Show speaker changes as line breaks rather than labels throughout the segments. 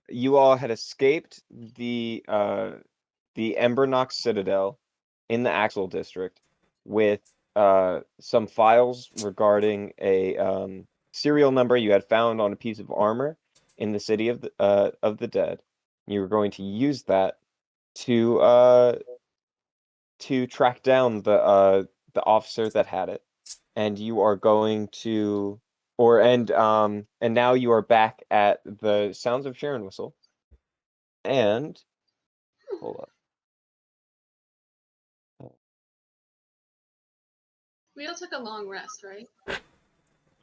you all had escaped the Embernox Citadel in the Axel district with some files regarding a serial number you had found on a piece of armor in the city of the dead. You were going to use that to track down the officer that had it, and you are going to and now you are back at the Sounds of Sharon Whistle, and hold up.
We all took a long rest, right?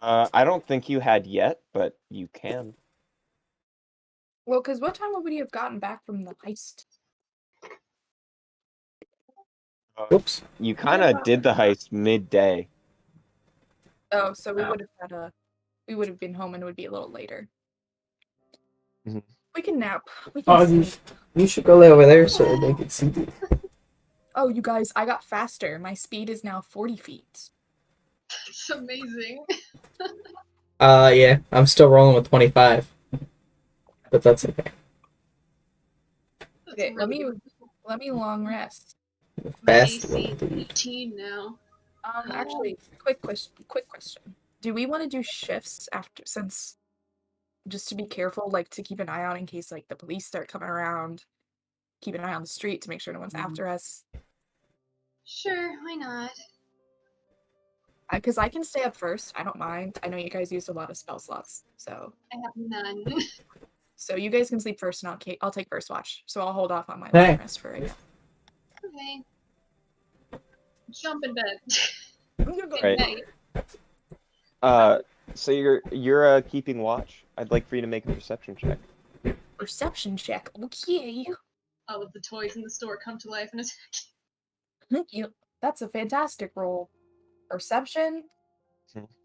I don't think you had yet, but you can.
Well, because what time would we have gotten back from the heist?
Whoops.
You kind of did the heist midday.
Oh, so we would have had we would have been home and it would be a little later.
Mhm.
We can nap. We can sleep.
You should go over there so they can see you.
Oh, you guys, I got faster. My speed is now 40 feet.
It's amazing.
Yeah, I'm still rolling with 25. But that's okay.
Okay, let me long rest.
My
Fast
AC
one, dude.
18 now.
Actually, quick question. Do we want to do shifts after, since, just to be careful, like to keep an eye out in case like the police start coming around, keep an eye on the street to make sure no one's after us?
Sure, why not?
Because I can stay up first. I don't mind. I know you guys used a lot of spell slots, so.
I have none.
So you guys can sleep first, and I'll take first watch. So I'll hold off on my
Hey.
long rest for right now.
Okay. Jump in bed.
Right. So you're keeping watch. I'd like for you to make a perception check.
Perception check. Okay.
All of the toys in the store come to life and attack
Thank you. That's a fantastic roll. Perception.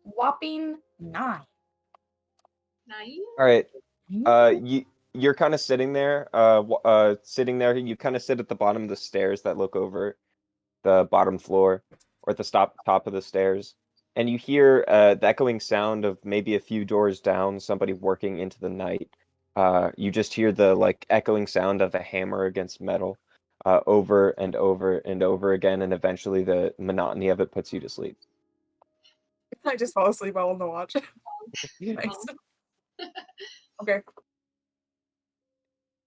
Whopping 9.
Naive?
All right. You're kind of sitting there. Sitting there. You kind of sit at the bottom of the stairs that look over the bottom floor, or at the top of the stairs, and you hear the echoing sound of maybe a few doors down, somebody working into the night. You just hear the like echoing sound of a hammer against metal, over and over and over again, and eventually the monotony of it puts you to sleep.
I just fall asleep while on the watch. Nice. Okay.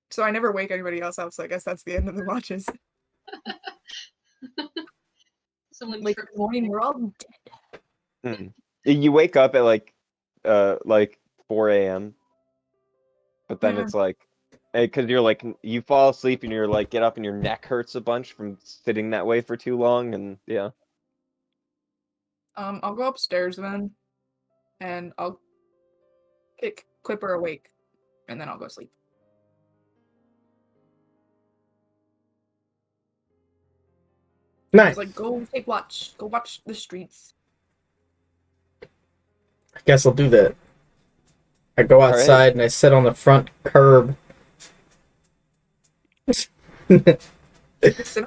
So I never wake anybody else up, so I guess that's the end of the watches.
Someone
Like,
tripped.
morning, we're all dead.
You wake up at like 4 a.m. But then
Yeah.
it's like, because you're like, you fall asleep and you're like, get up and your neck hurts a bunch from sitting that way for too long, and yeah.
I'll go upstairs then, and I'll kick Clipper awake, and then I'll go sleep.
Nice.
He's like, go take watch. Go watch the streets.
I guess I'll do that. I go outside and I sit on the front curb.
Sit on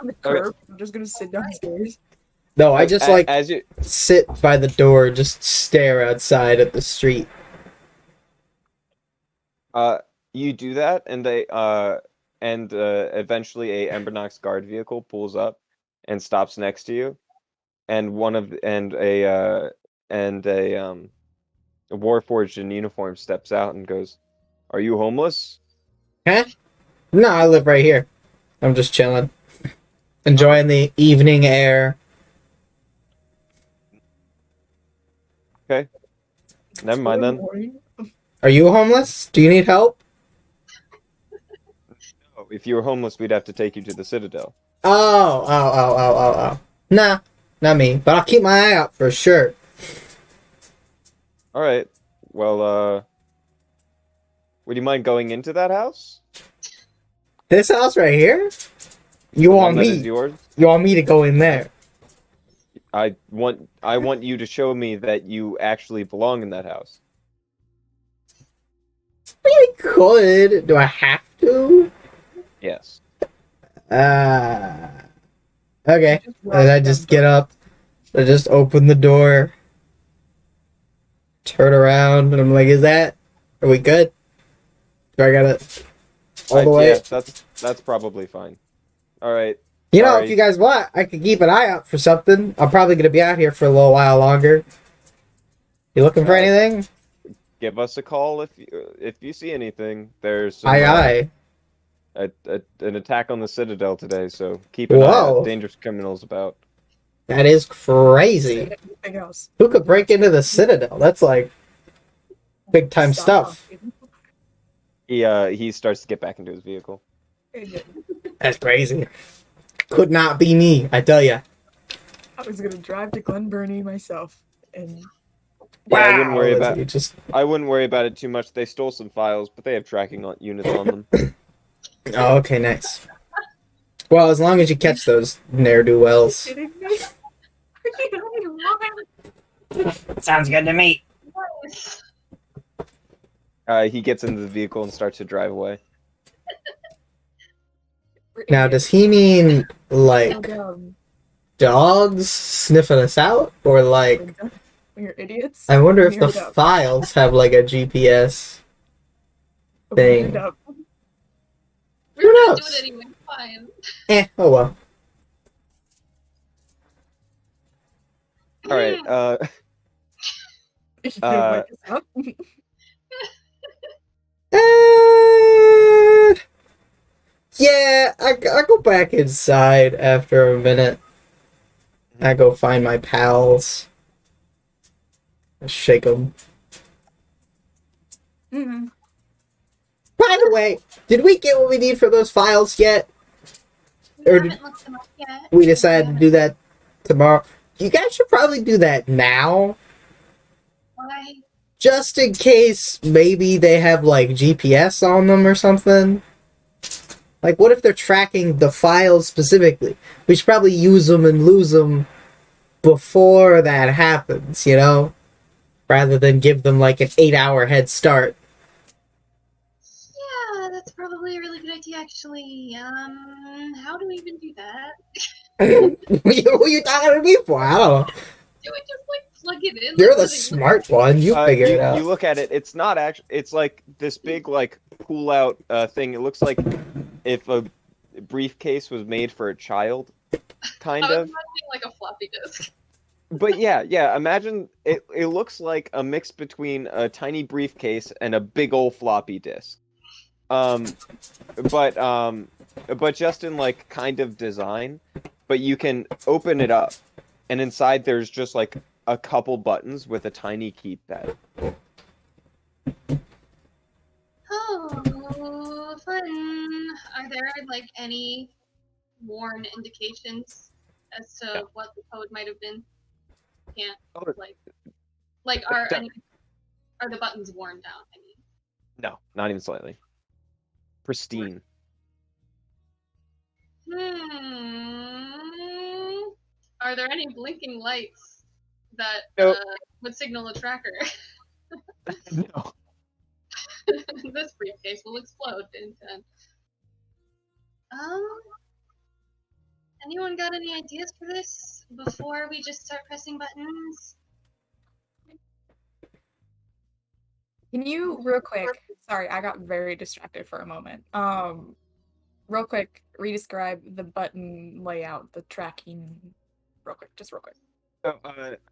the curb. I'm just gonna sit downstairs.
No, I just like
as you
sit by the door, just stare outside at the street.
you do that, and eventually a Embernox guard vehicle pulls up and stops next to you, and a Warforged in uniform steps out and goes, "Are you homeless?"
Huh? No, I live right here. I'm just chilling. Enjoying the evening air.
Okay. Never mind then.
Are you homeless? Do you need help?
Oh, if you were homeless, we'd have to take you to the Citadel.
Oh. Nah, not me. But I'll keep my eye out for sure.
All right. Well, would you mind going into that house?
This house right here?
The one that is yours?
You want me to go in there?
I want you to show me that you actually belong in that house.
I could. Do I have to?
Yes.
Okay. And I just get up. I just open the door. Turn around, and I'm like, are we good? Do I gotta all the way.
Yeah, that's probably fine. All right.
You know, if
Sorry.
you guys want, I could keep an eye out for something. I'm probably gonna be out here for a little while longer. You looking for
Uh,
anything?
Give us a call if you see anything. There's some
Aye, aye.
an attack on the Citadel today, so keep an eye out.
Whoa,
Dangerous criminals about.
that is crazy.
Anything else?
Who could break into the Citadel? That's like big time
Stop
stuff.
talking.
He starts to get back into his vehicle.
Very good.
That's crazy. Could not be me, I tell you.
I was gonna drive to Glen Burnie myself, and
Yeah, I wouldn't worry about it too much. They stole some files, but they have tracking units on them.
Oh, okay, nice. Well, as long as you catch those ne'er do wells.
kidding me? Are you lying?
Sounds good to me.
Nice.
He gets into the vehicle and starts to drive away.
We're
Now,
idiots.
does he mean
So
like
dumb.
dogs sniffing us out, or like?
We're idiots.
I wonder if the
Weird up.
files have like a GPS.
Weird
thing.
up.
We're gonna
knows?
do it anyway. Fine.
Oh well.
All right.
You
Uh,
wake us up?
Yeah, I go back inside after a minute. I go find my pals. I shake them.
Mhm.
By the way, did we get what we need for those files yet?
We
Or
haven't looked them up yet.
We decided to do that tomorrow. You guys should probably do that now,
Why?
just in case maybe they have like GPS on them or something. Like, what if they're tracking the files specifically? We should probably use them and lose them before that happens, you know? Rather than give them like an 8-hour head start.
Yeah, that's probably a really good idea, actually. How do we even do that?
Who you talking to me for? I don't know.
Do we just like plug it in?
You're
like,
the
do they-
smart one. You figure it out.
You look at it. It's not actually. It's like this big like pull out thing. It looks like if a briefcase was made for a child, kind
I was
of.
imagining like a floppy disk.
But yeah. Imagine it. It looks like a mix between a tiny briefcase and a big old floppy disk. But just in like kind of design. But you can open it up, and inside there's just like a couple buttons with a tiny keypad.
Oh, fun. Are there like any worn indications as to
No.
what the code might have been? Can't
Oh,
like are
No.
any are the buttons worn down? I mean,
No, not even slightly. Pristine.
Are there any blinking lights that
Nope.
would signal a tracker?
No.
This briefcase will explode in 10. Anyone got any ideas for this before we just start pressing buttons?
Can you real quick? Sorry, I got very distracted for a moment. Real quick, redescribe the button layout, the tracking. Real quick, just real quick.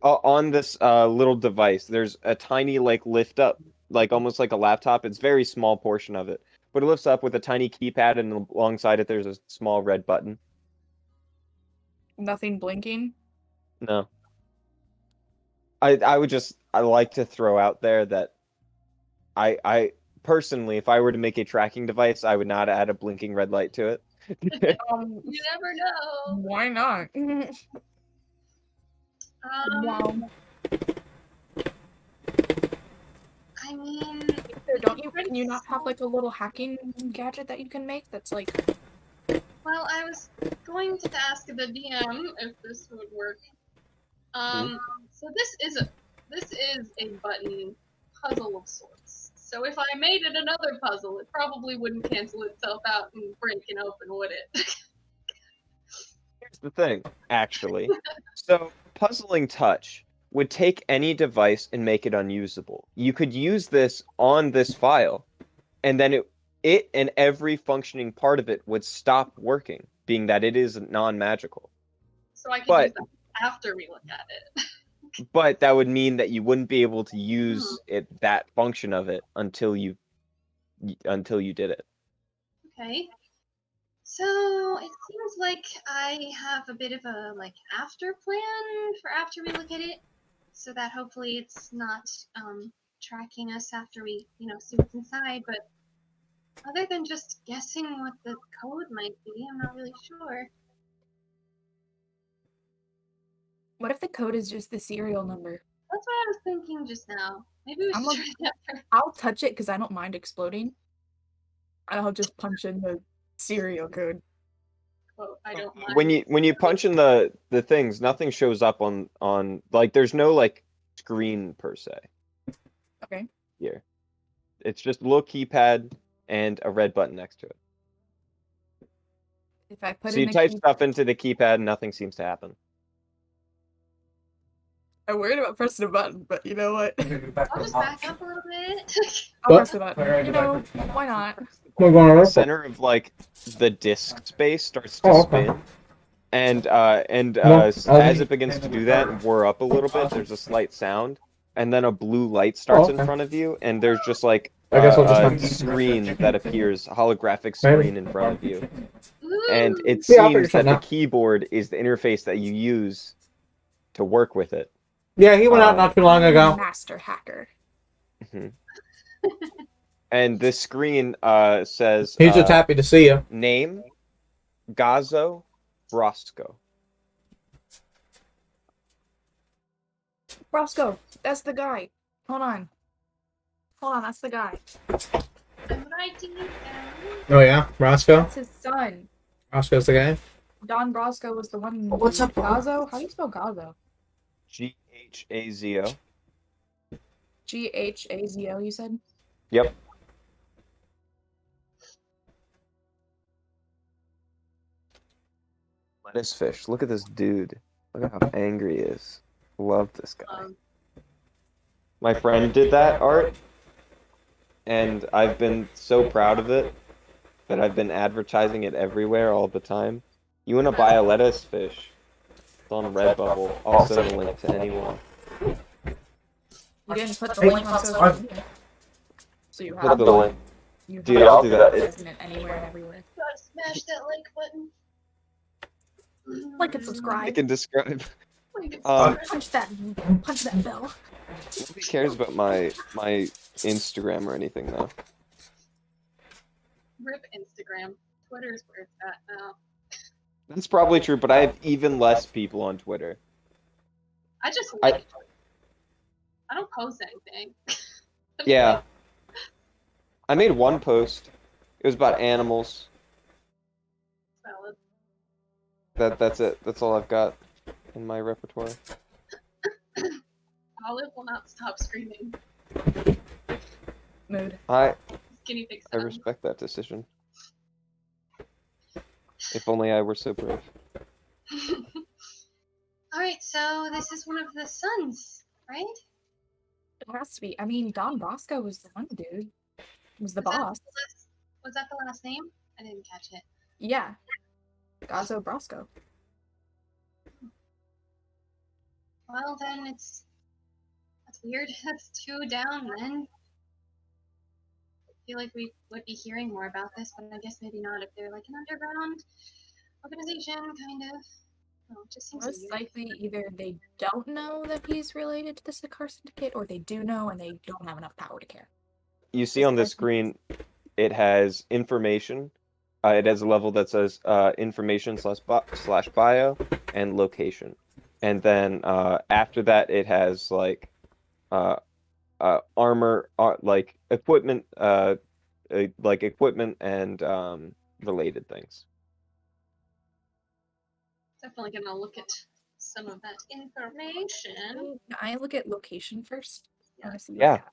On this little device, there's a tiny like lift up, like almost like a laptop. It's a very small portion of it, but it lifts up with a tiny keypad, and alongside it, there's a small red button.
Nothing blinking.
No. I like to throw out there that I personally, if I were to make a tracking device, I would not add a blinking red light to it.
You never know.
Why not? Wow.
I mean,
Don't you? Can you not have like a little hacking gadget that you can make that's like?
well, I was going to ask the DM if this would work. So this is a button puzzle of sorts. So if I made it another puzzle, it probably wouldn't cancel itself out and break and open, would it?
Here's the thing, actually. So, puzzling touch would take any device and make it unusable. You could use this on this file, and then it and every functioning part of it would stop working, being that it is non-magical.
So I can
But-
use that after we look at it.
But that would mean that you wouldn't be able to use that function of it until you did it.
Okay. So it seems like I have a bit of a after plan for after we look at it, so that hopefully it's not tracking us after we see what's inside. But other than just guessing what the code might be, I'm not really sure.
What if the code is just the serial number?
That's what I was thinking just now. Maybe we should try that first.
I'll touch it because I don't mind exploding. And I'll just punch in the serial code.
Quote, I don't mind.
When you punch in the things, nothing shows up on like there's no like screen per se.
Okay.
Here. It's just a little keypad and a red button next to it.
If I put
So
in
you
the
type
key,
stuff into the keypad, nothing seems to happen.
I'm worried about pressing a button, but you know what?
I'll just back up a little bit.
I'll
What?
press the button. You know, why not?
We're going
The
to
center of like the disk space starts to
Oh, okay.
spin. And
No,
as it begins to do that and whir up a little bit, there's a slight sound, and then a blue light starts in
okay.
front of you, and there's just like
I guess I'll
a
just
screen that appears, a holographic
Maybe.
screen in front of you,
Ooh.
and it
Yeah, I'll figure
seems that
something
the
out.
keyboard is the interface that you use to work with it.
Yeah, he went out not too long ago.
Master hacker.
And this screen says
He's just happy to see you.
name Gazo Brosco.
Roscoe, that's the guy. Hold on, that's the guy.
I'm writing it down.
Oh yeah, Roscoe.
That's his son.
Roscoe's the guy.
Don Brosco was the one.
What's up, bro?
Gazo? How do you spell Gazo?
Ghazo.
Ghazo, you said?
Yep. Lettuce fish. Look at this dude. Look at how angry he is. Love this guy. My friend did that art, and I've been so proud of it that I've been advertising it everywhere all the time. You want to buy a lettuce fish? It's on Redbubble. I'll send a link to anyone.
You didn't put the link on social media. So you
Put
have
the link.
You
Dude,
have
I'll do that.
it anywhere and everywhere.
Gotta smash that like button.
Like and
I
subscribe.
can describe.
Like and
Um,
subscribe.
Punch that bell.
Nobody cares about my Instagram or anything though.
Rip Instagram. Twitter's where it's at now.
That's probably true, but I have even less people on Twitter.
I just
I-
like. I don't post anything.
Yeah. I made one post. It was about animals.
Valid.
That's it. That's all I've got in my repertoire.
Olive will not stop screaming.
Mood.
I
Guinea pig
I
sound.
respect that decision. If only I were so brave.
Alright, so this is one of the sons, right?
It has to be. I mean, Don Bosco was the one dude. Was the
Was that
boss.
Was that the last name? I didn't catch it.
Yeah. Gazo Brosco.
Well, then that's weird. That's two down then. I feel like we would be hearing more about this, but I guess maybe not if they're like an underground organization, kind of. Oh, it just seems
Most
weird.
likely, either they don't know that he's related to the Sakar Syndicate, or they do know and they don't have enough power to care.
You see on the screen, it has information. It has a level that says information slash bio and location. And then after that, it has like armor, like equipment, and related things.
Definitely gonna look at some of that information.
Can I look at location first? I wanna see what
Yeah.
it has.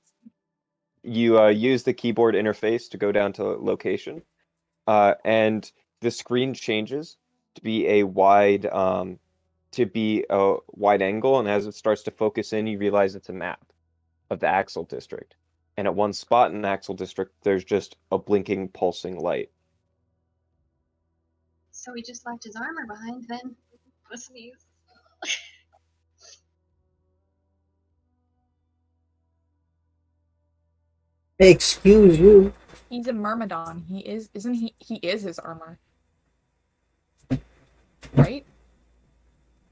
You use the keyboard interface to go down to location, and the screen changes to be a wide angle, and as it starts to focus in, you realize it's a map of the Axel district. And at one spot in the Axel district, there's just a blinking, pulsing light.
So he just left his armor behind then. A sneeze.
Excuse you.
He's a Myrmidon. He is, isn't he? He is his armor. Right?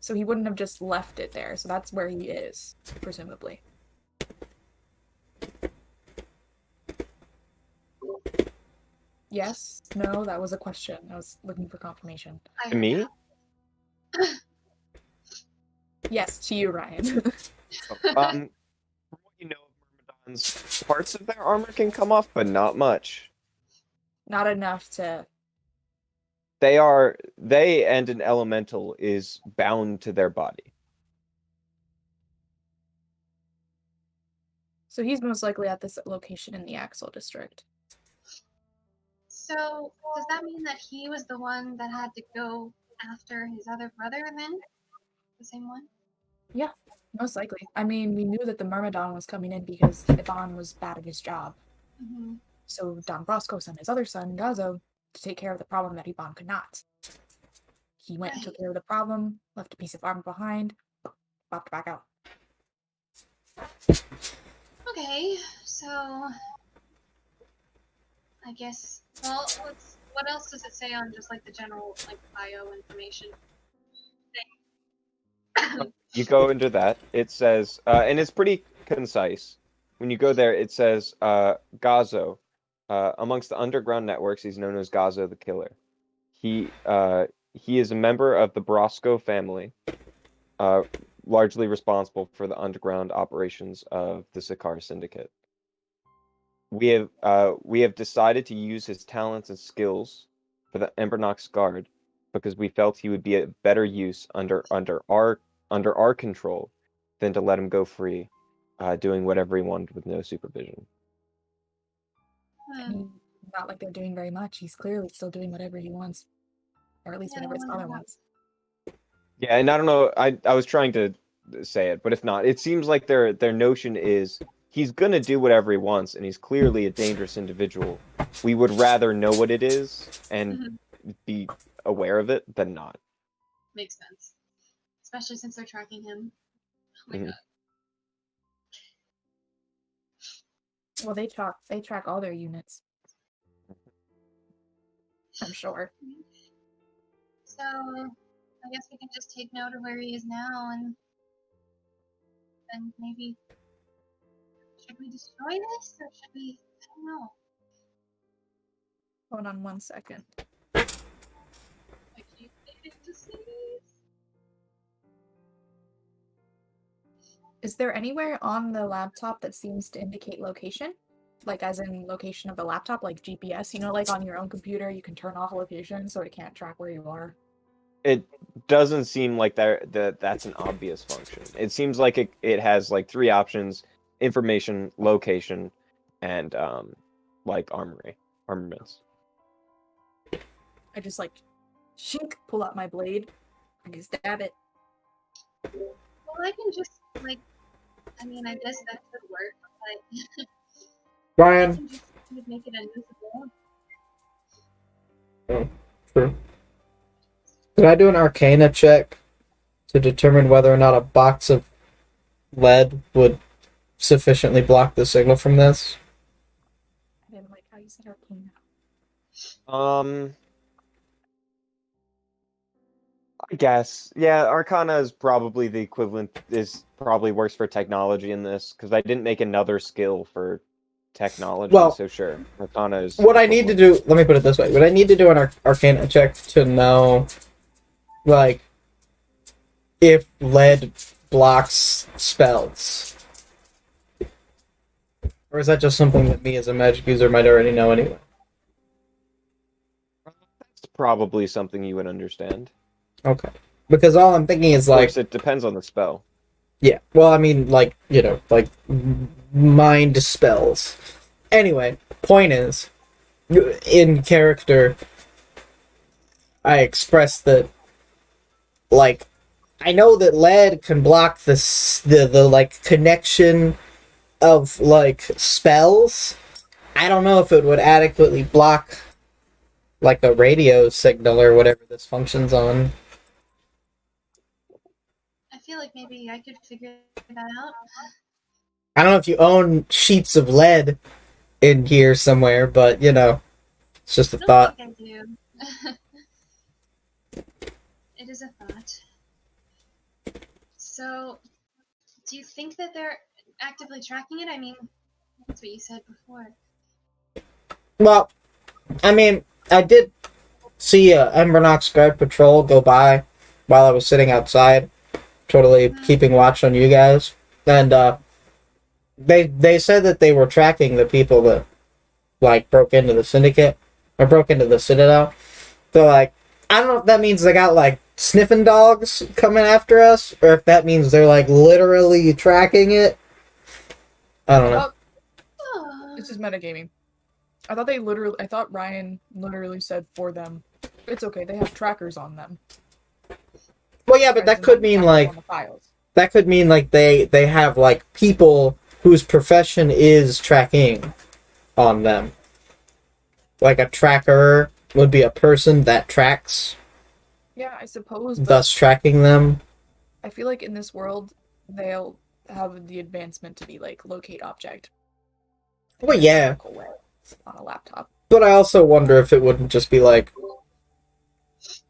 So he wouldn't have just left it there. So that's where he is, presumably. Yes? No? That was a question. I was looking for confirmation.
To me?
Yes, to you, Ryan.
From what you know of Myrmidons, parts of their armor can come off, but not much.
Not enough to...
They and an elemental is bound to their body.
So he's most likely at this location in the Axel district.
So does that mean that he was the one that had to go after his other brother then? The same one?
Most likely. I mean, we knew that the Myrmidon was coming in because Ivan was bad at his job.
Mm-hmm.
So Don Brosco sent his other son, Gazo, to take care of the problem that Ivan could not. He went and took care of the problem, left a piece of armor behind, popped back out.
Okay, so I guess. Well, what else does it say on just like the general like bio information?
You go into that, it says, and it's pretty concise. When you go there, it says, Gazo. Amongst the underground networks, he's known as Gazo the Killer. He is a member of the Brosco family, largely responsible for the underground operations of the Sikaar Syndicate. We have decided to use his talents and skills for the Embernox Guard because we felt he would be a better use under our control than to let him go free, doing whatever he wanted with no supervision.
I mean, not like they're doing very much. He's clearly still doing whatever he wants. Or at least
Yeah,
whatever his
I
father
wonder
wants.
Yeah, and I don't know. I was trying to say it, but if not, it seems like their notion is he's gonna do whatever he wants, and he's clearly a dangerous individual. We would rather know what it is and be aware of it than not.
Makes sense. Especially since they're tracking him. Oh my
Mhm.
god.
Well, they track all their units. I'm sure.
So I guess we can just take note of where he is now and then maybe should we destroy this or should we I don't know.
Hold on 1 second.
I keep needing to see this.
Is there anywhere on the laptop that seems to indicate location? Like as in location of the laptop, like GPS? You know, like on your own computer, you can turn off location so it can't track where you are.
It doesn't seem like that's an obvious function. It seems like it has like three options: information, location, and like armaments.
I just like shink, pull out my blade, I can stab it.
Well I can just like I mean I guess that could work, but I
Brian.
can just make it invisible.
Oh, true. Could I do an Arcana check to determine whether or not a box of lead would sufficiently block the signal from this?
I didn't like how you said Arcana.
I guess. Yeah, Arcana is probably the equivalent, is probably works for technology in this, because I didn't make another skill for technology,
Well,
so sure. Arcana is
what I need to
equivalent.
do, let me put it this way, what I need to do an Arcana check to know, like, if lead blocks spells. Or is that just something that me as a magic user might already know anyway?
That's probably something you would understand.
Okay. Because all I'm thinking is
Of
like...
course, it depends on the spell.
Yeah, well, I mean, like, you know, like, mind spells. Anyway, point is, in character, I expressed that, like, I know that lead can block the like, connection of like spells, I don't know if it would adequately block like a radio signal or whatever this functions on.
I feel like maybe I could figure that out.
I don't know if you own sheets of lead in here somewhere, but you know, it's just a
I don't
thought.
think I do. It is a thought. So, do you think that they're actively tracking it? I mean, that's what you said before.
Well, I mean, I did see a Embernox guard patrol go by while I was sitting outside, totally keeping watch on you guys, and they said that they were tracking the people that like broke into the syndicate or broke into the Citadel. So like, I don't know if that means they got like sniffing dogs coming after us, or if that means they're like literally tracking it. I don't know.
Oh,
This is metagaming. I thought Ryan literally said for them, it's okay, they have trackers on them.
Well, yeah, but that could mean like
on the files.
that could mean like they have like people whose profession is tracking on them. Like a tracker would be a person that tracks,
Yeah, I suppose, but
thus tracking them.
I feel like in this world, they'll have the advancement to be like locate object.
Well,
in a
yeah,
physical way on a laptop.
but I also wonder if it wouldn't just be like,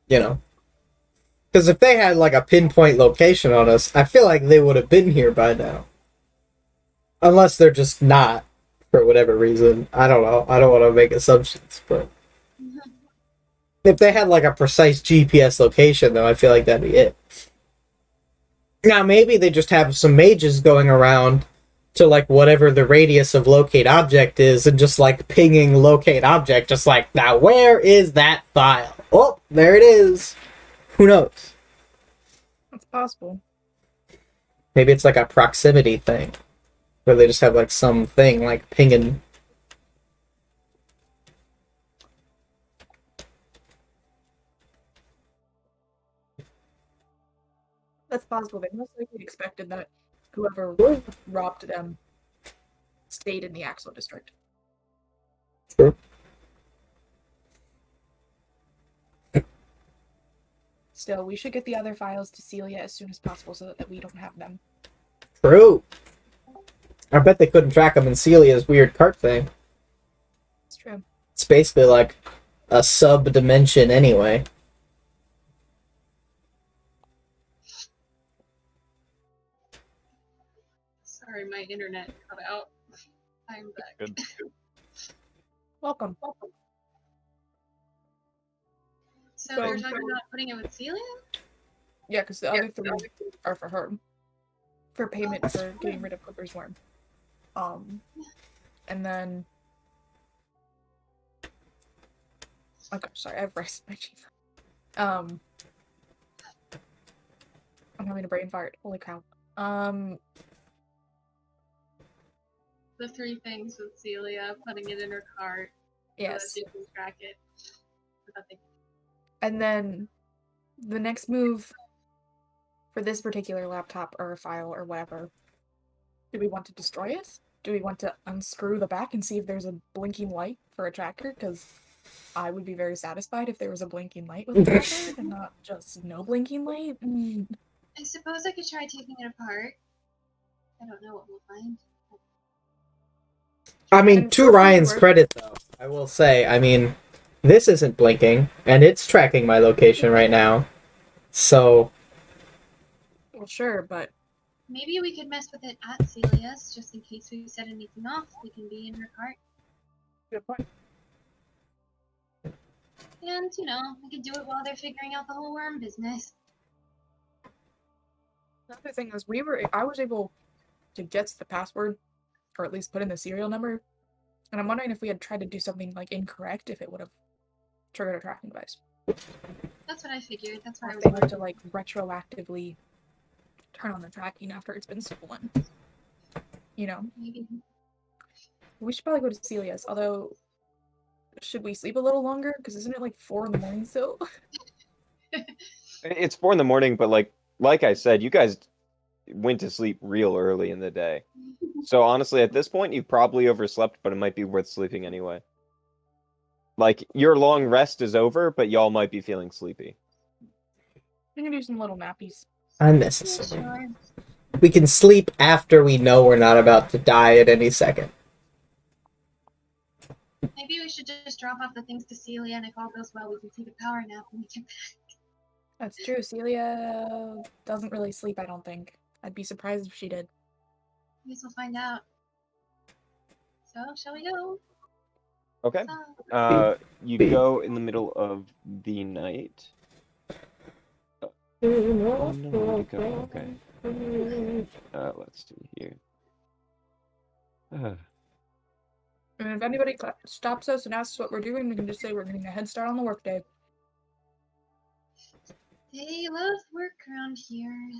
you know, because if they had like a pinpoint location on us, I feel like they would have been here by now. Unless they're just not, for whatever reason. I don't know. I don't want to make assumptions, but if they had like a precise GPS location, though, I feel like that'd be it. Now, maybe they just have some mages going around to like whatever the radius of locate object is and just like pinging locate object, just like, now where is that file? Oh, there it is. Who knows?
That's possible.
Maybe it's like a proximity thing where they just have like some thing like pinging.
That's possible. They most likely expected that whoever robbed them stayed in the Axel district.
True.
Still, we should get the other files to Celia as soon as possible so that we don't have them.
True. I bet they couldn't track them in Celia's weird cart thing.
It's true.
It's basically like a sub-dimension anyway.
sorry, my internet cut out. I'm back.
Good.
Welcome.
So
Go.
we were talking about putting it with Celia?
Yeah, because the other three are for her. For payment for getting rid of Clipper's worm. And then... Oh gosh, sorry, I have rice in my teeth. I'm having a brain fart. Holy cow.
The three things with Celia, putting it in her cart so that
Yes.
she can track it. without thinking.
And then the next move for this particular laptop or file or whatever, do we want to destroy it? Do we want to unscrew the back and see if there's a blinking light for a tracker? Because I would be very satisfied if there was a blinking light with a tracker and not just no blinking light.
I suppose I could try taking it apart. I don't know what we'll find.
I mean,
And
to
for
Ryan's
work-
credit, though, I will say, I mean, this isn't blinking, and it's tracking my location right now. So,
Well, sure, but
Maybe we could mess with it at Celia's, just in case we set anything off. We can be in her cart.
good point.
And, you know, we could do it while they're figuring out the whole worm business.
Another thing is, I was able to guess the password, or at least put in the serial number, and I'm wondering if we had tried to do something like incorrect, if it would have triggered a tracking device.
That's what I figured. That's
Or
why I
if
was
they were
worried.
to like retroactively turn on the tracking after it's been stolen. You know,
Maybe.
we should probably go to Celia's. Although, should we sleep a little longer? Because isn't it like 4 in the morning still?
It's 4 in the morning, but like I said, you guys, went to sleep real early in the day. So honestly, at this point, you've probably overslept, but it might be worth sleeping anyway. Like, your long rest is over, but y'all might be feeling sleepy.
We can do some little nappies.
Yeah,
Unnecessary.
sure.
We can sleep after we know we're not about to die at any second.
Maybe we should just drop off the things to Celia, and if all goes well, we can take a power nap when we get back.
That's true. Celia doesn't really sleep, I don't think. I'd be surprised if she did.
I guess we'll find out. So, shall we go?
Okay.
So,
You go in the middle of the night. Oh no, where'd it go? Okay. Let's see here.
And if anybody stops us and asks what we're doing, we can just say we're getting a head start on the workday.
they love work around here.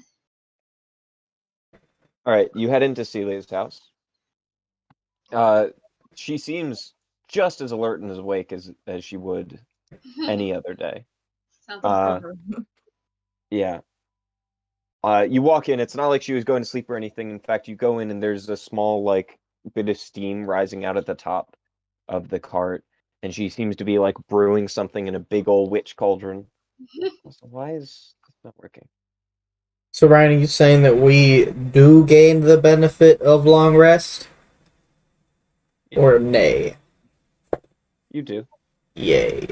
All right, you head into Celia's house. She seems just as alert and as awake as she would any other day.
Sounds
Uh,
like
Yeah. You walk in, it's not like she was going to sleep or anything. In fact, you go in and there's a small, like, bit of steam rising out at the top of the cart, and she seems to be, like, brewing something in a big old witch cauldron. So why is this not working?
So, Ryan, are you saying that we do gain the benefit of long rest? Or nay?
You do.
Yay.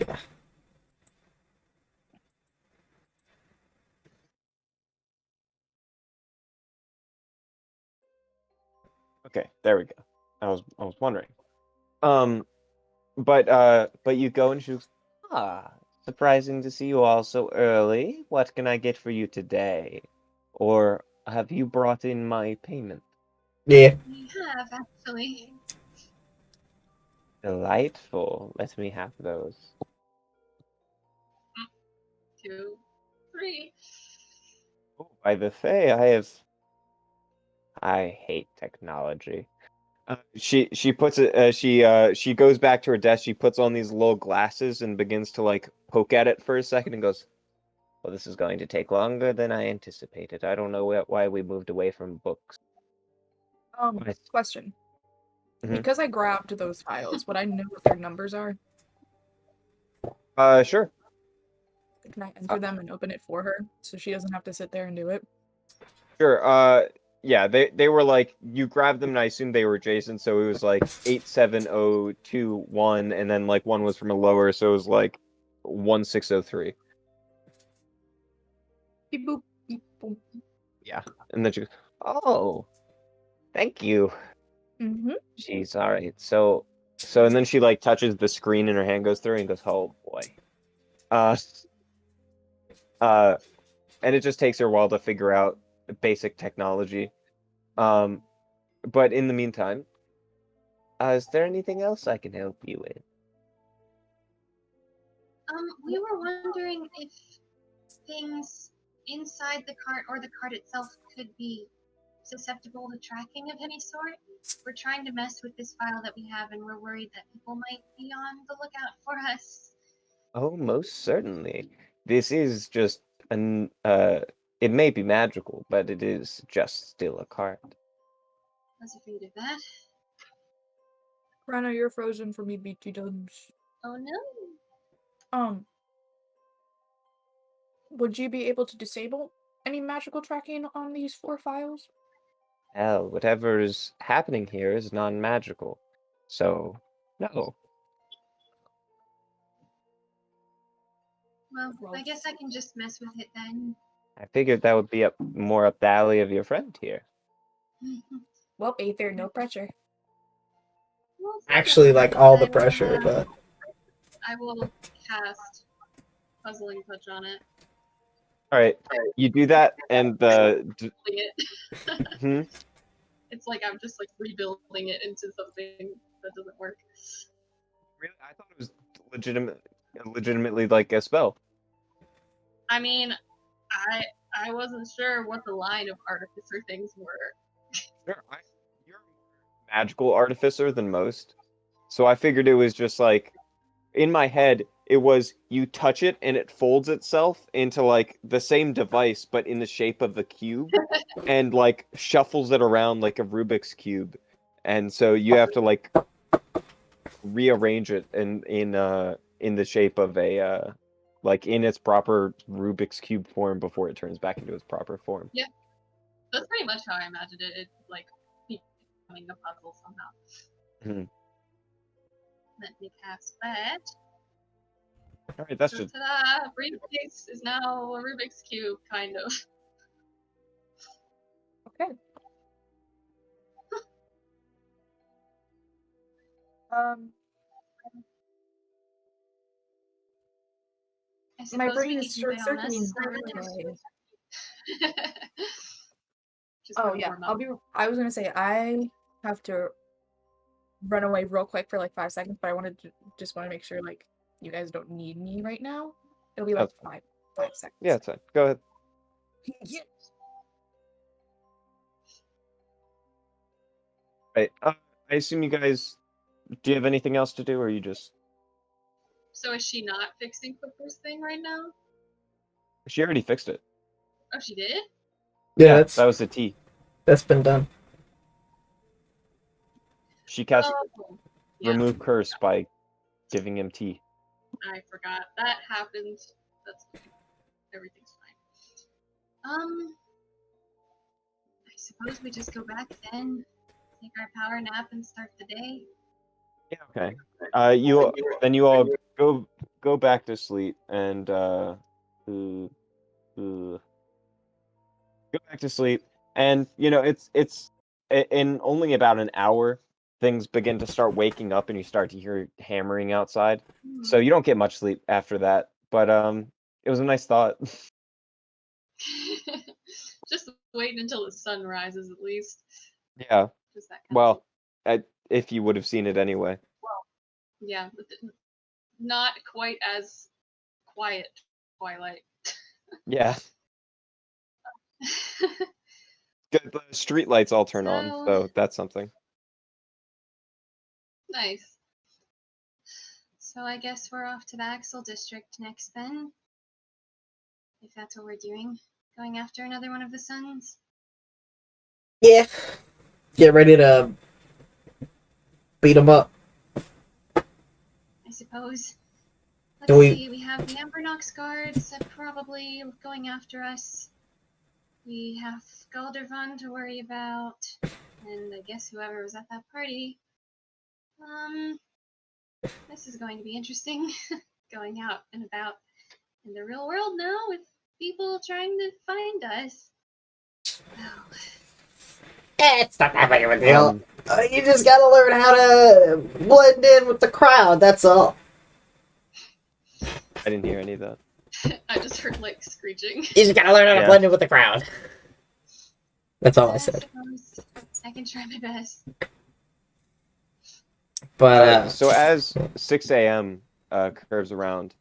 Okay, there we go. I was wondering. But you go and she goes, surprising to see you all so early. What can I get for you today? Or have you brought in my payment?
Yeah.
we have, actually.
Delightful. Let me have those.
2, 3.
Oh, by the Fae, I hate technology. She puts it. She goes back to her desk. She puts on these little glasses and begins to like poke at it for a second and goes, "Well, this is going to take longer than I anticipated. I don't know why we moved away from books." What?
Question.
Mhm.
Because I grabbed those files, would I know what their numbers are?
Sure.
Can I enter them and open it for her so she doesn't have to sit there and do it?
Sure. Yeah, they were like you grabbed them and I assumed they were Jason, so it was like 87021 and then like one was from a lower, so it was like 1603.
Beep boop, beep boop.
Yeah. And then she goes, "Oh, thank you."
Mm-hmm.
She's all right. So and then she like touches the screen and her hand goes through and goes, "Oh boy." Uh uh and it just takes her a while to figure out basic technology. Um but in the meantime, is there anything else I can help you with?
We were wondering if things inside the cart or the cart itself could be susceptible to tracking of any sort. We're trying to mess with this file that we have, and we're worried that people might be on the lookout for us.
Oh, most certainly. This is just an it may be magical, but it is just still a card.
I was afraid of that.
Rana, you're frozen for me, BT dubs.
Oh no.
Would you be able to disable any magical tracking on these 4 files?
Hell, whatever is happening here is non-magical. So, no.
Well, I guess I can just mess with it then.
I figured that would be more up the alley of your friend here.
Well, Aether, no pressure.
Well,
Actually, like all the pressure, but
I will cast Puzzling Touch on it.
All right, you do that, and
It.
hmm?
It's like I'm just like rebuilding it into something that doesn't work.
Really, I thought it was legitimately like a spell.
I mean, I wasn't sure what the line of artificer things were.
Sure, you're a more magical artificer than most, so I figured it was just like in my head It was you touch it and it folds itself into like the same device but in the shape of a cube and like shuffles it around like a Rubik's cube. And so you have to like rearrange it in the shape of a like in its proper Rubik's cube form before it turns back into its proper form.
Yeah, that's pretty much how I imagined it. It like becoming a puzzle somehow.
Mhm.
Let me cast that.
All right, that's
So,
just
ta-da! Briefcase is now a Rubik's cube, kind of.
Okay. Um,
I
my
suppose
brain
we
is
can keep it on
short-circuiting.
us. Just
Oh
gotta
yeah,
warm up.
I was gonna say I have to run away real quick for like 5 seconds, but I wanted to just want to make sure like you guys don't need me right now. It'll be like
that's fine.
5 seconds.
Yeah, it's fine. Go ahead.
Yeah.
Right. I assume you guys do you have anything else to do or you just
So is she not fixing Clipper's thing right now?
she already fixed it.
Oh, she did?
Yeah,
That was the T.
that's been done.
She cast
Oh, yeah.
remove curse by giving him tea.
I forgot. That happened. That's fine. Everything's fine. I suppose we just go back then, take our power nap and start the day.
Yeah, okay. You all go back to sleep and go back to sleep and you know in only about an hour things begin to start waking up and you start to hear hammering outside. So you don't get much sleep after that, but it was a nice thought.
Just waiting until the sun rises, at least.
Yeah.
Just that kind
Well, if you would have seen it anyway.
yeah, not quite as quiet twilight.
Yeah. The street lights all turn on,
So-
so that's something.
Nice. So I guess we're off to the Axel district next then. If that's what we're doing. Going after another one of the sons.
Yeah. Get ready to beat them up.
I suppose.
Do
Let's
we-
see, we have the Ambernox guards probably going after us. We have Galdervan to worry about. And I guess whoever was at that party. This is going to be interesting. Going out and about in the real world now with people trying to find us. Well,
It's not that big of a deal.
Um,
You just gotta learn how to blend in with the crowd, that's all.
I didn't hear any of that.
I just heard like screeching.
You just gotta learn how to
Yeah.
blend in with the crowd. That's all I said.
suppose I can try my best.
But,
So as 6 a.m. Curves around,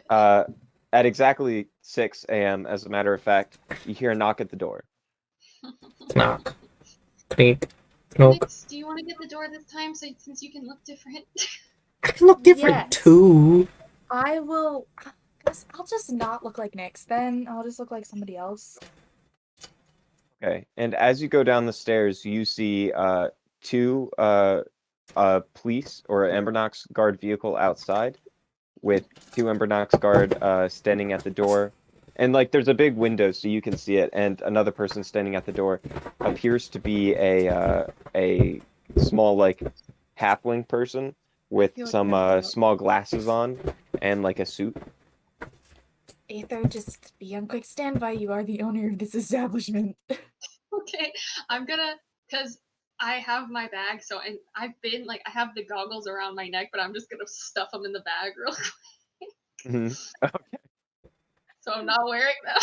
at exactly 6 a.m., as a matter of fact, you hear a knock at the door.
knock. Creak. Knock.
Nix, do you want to get the door this time since you can look different?
I can look different
Yes.
too.
I will. I guess I'll just not look like Nyx then. I'll just look like somebody else.
Okay, and as you go down the stairs, you see two police or Embernox guard vehicle outside, with two Embernox guard standing at the door, and like there's a big window so you can see it, and another person standing at the door appears to be a small like halfling person with
feel like
some
I know.
small glasses on and like a suit.
Aether, just be on quick standby. You are the owner of this establishment.
Okay, I'm gonna, cause I have my bag, so I've been like I have the goggles around my neck, but I'm just gonna stuff them in the bag real quick,
Mhm.
so I'm not wearing them.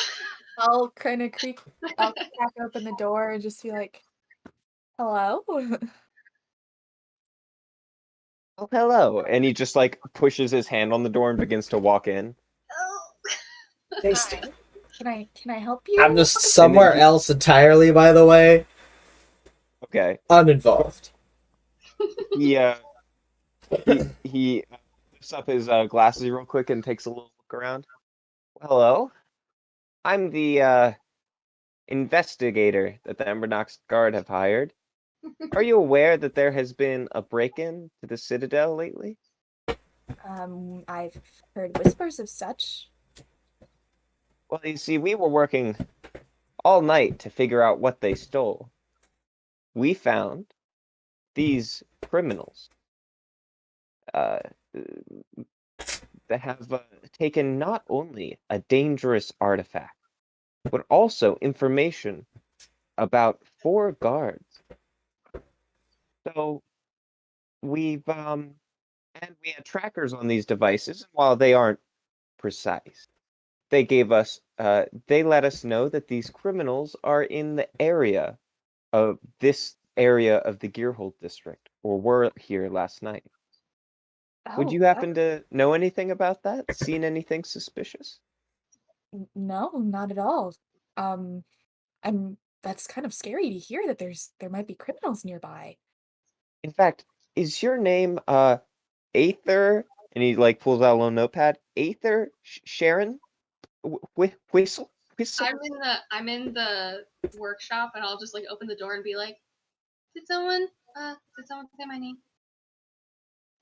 I'll kind of creak. I'll crack open the door and just be like, "Hello."
Oh, hello. And he just like pushes his hand on the door and begins to walk in.
Hi. Can I help you?
I'm just somewhere
he-
else entirely, by the way.
Okay.
Uninvolved.
He lifts up his glasses real quick and takes a little look around. Hello, I'm the investigator that the Embernox Guard have hired. Are you aware that there has been a break-in to the Citadel lately?
I've heard whispers of such.
Well, you see, we were working all night to figure out what they stole. We found these criminals uh, that have taken not only a dangerous artifact, but also information about 4 guards. So and we had trackers on these devices, and while they aren't precise, they let us know that these criminals are in the area of this area of the Gearhold district, or were here last night. Would you
Oh,
happen to know anything about that? Seen anything suspicious?
no, not at all. Um, I'm. That's kind of scary to hear that there might be criminals nearby.
In fact, is your name Aether? And he like pulls out a little notepad. Aether Sharon? Whistle? Whistle?
I'm in the workshop, and I'll just like open the door and be like, did someone say my name?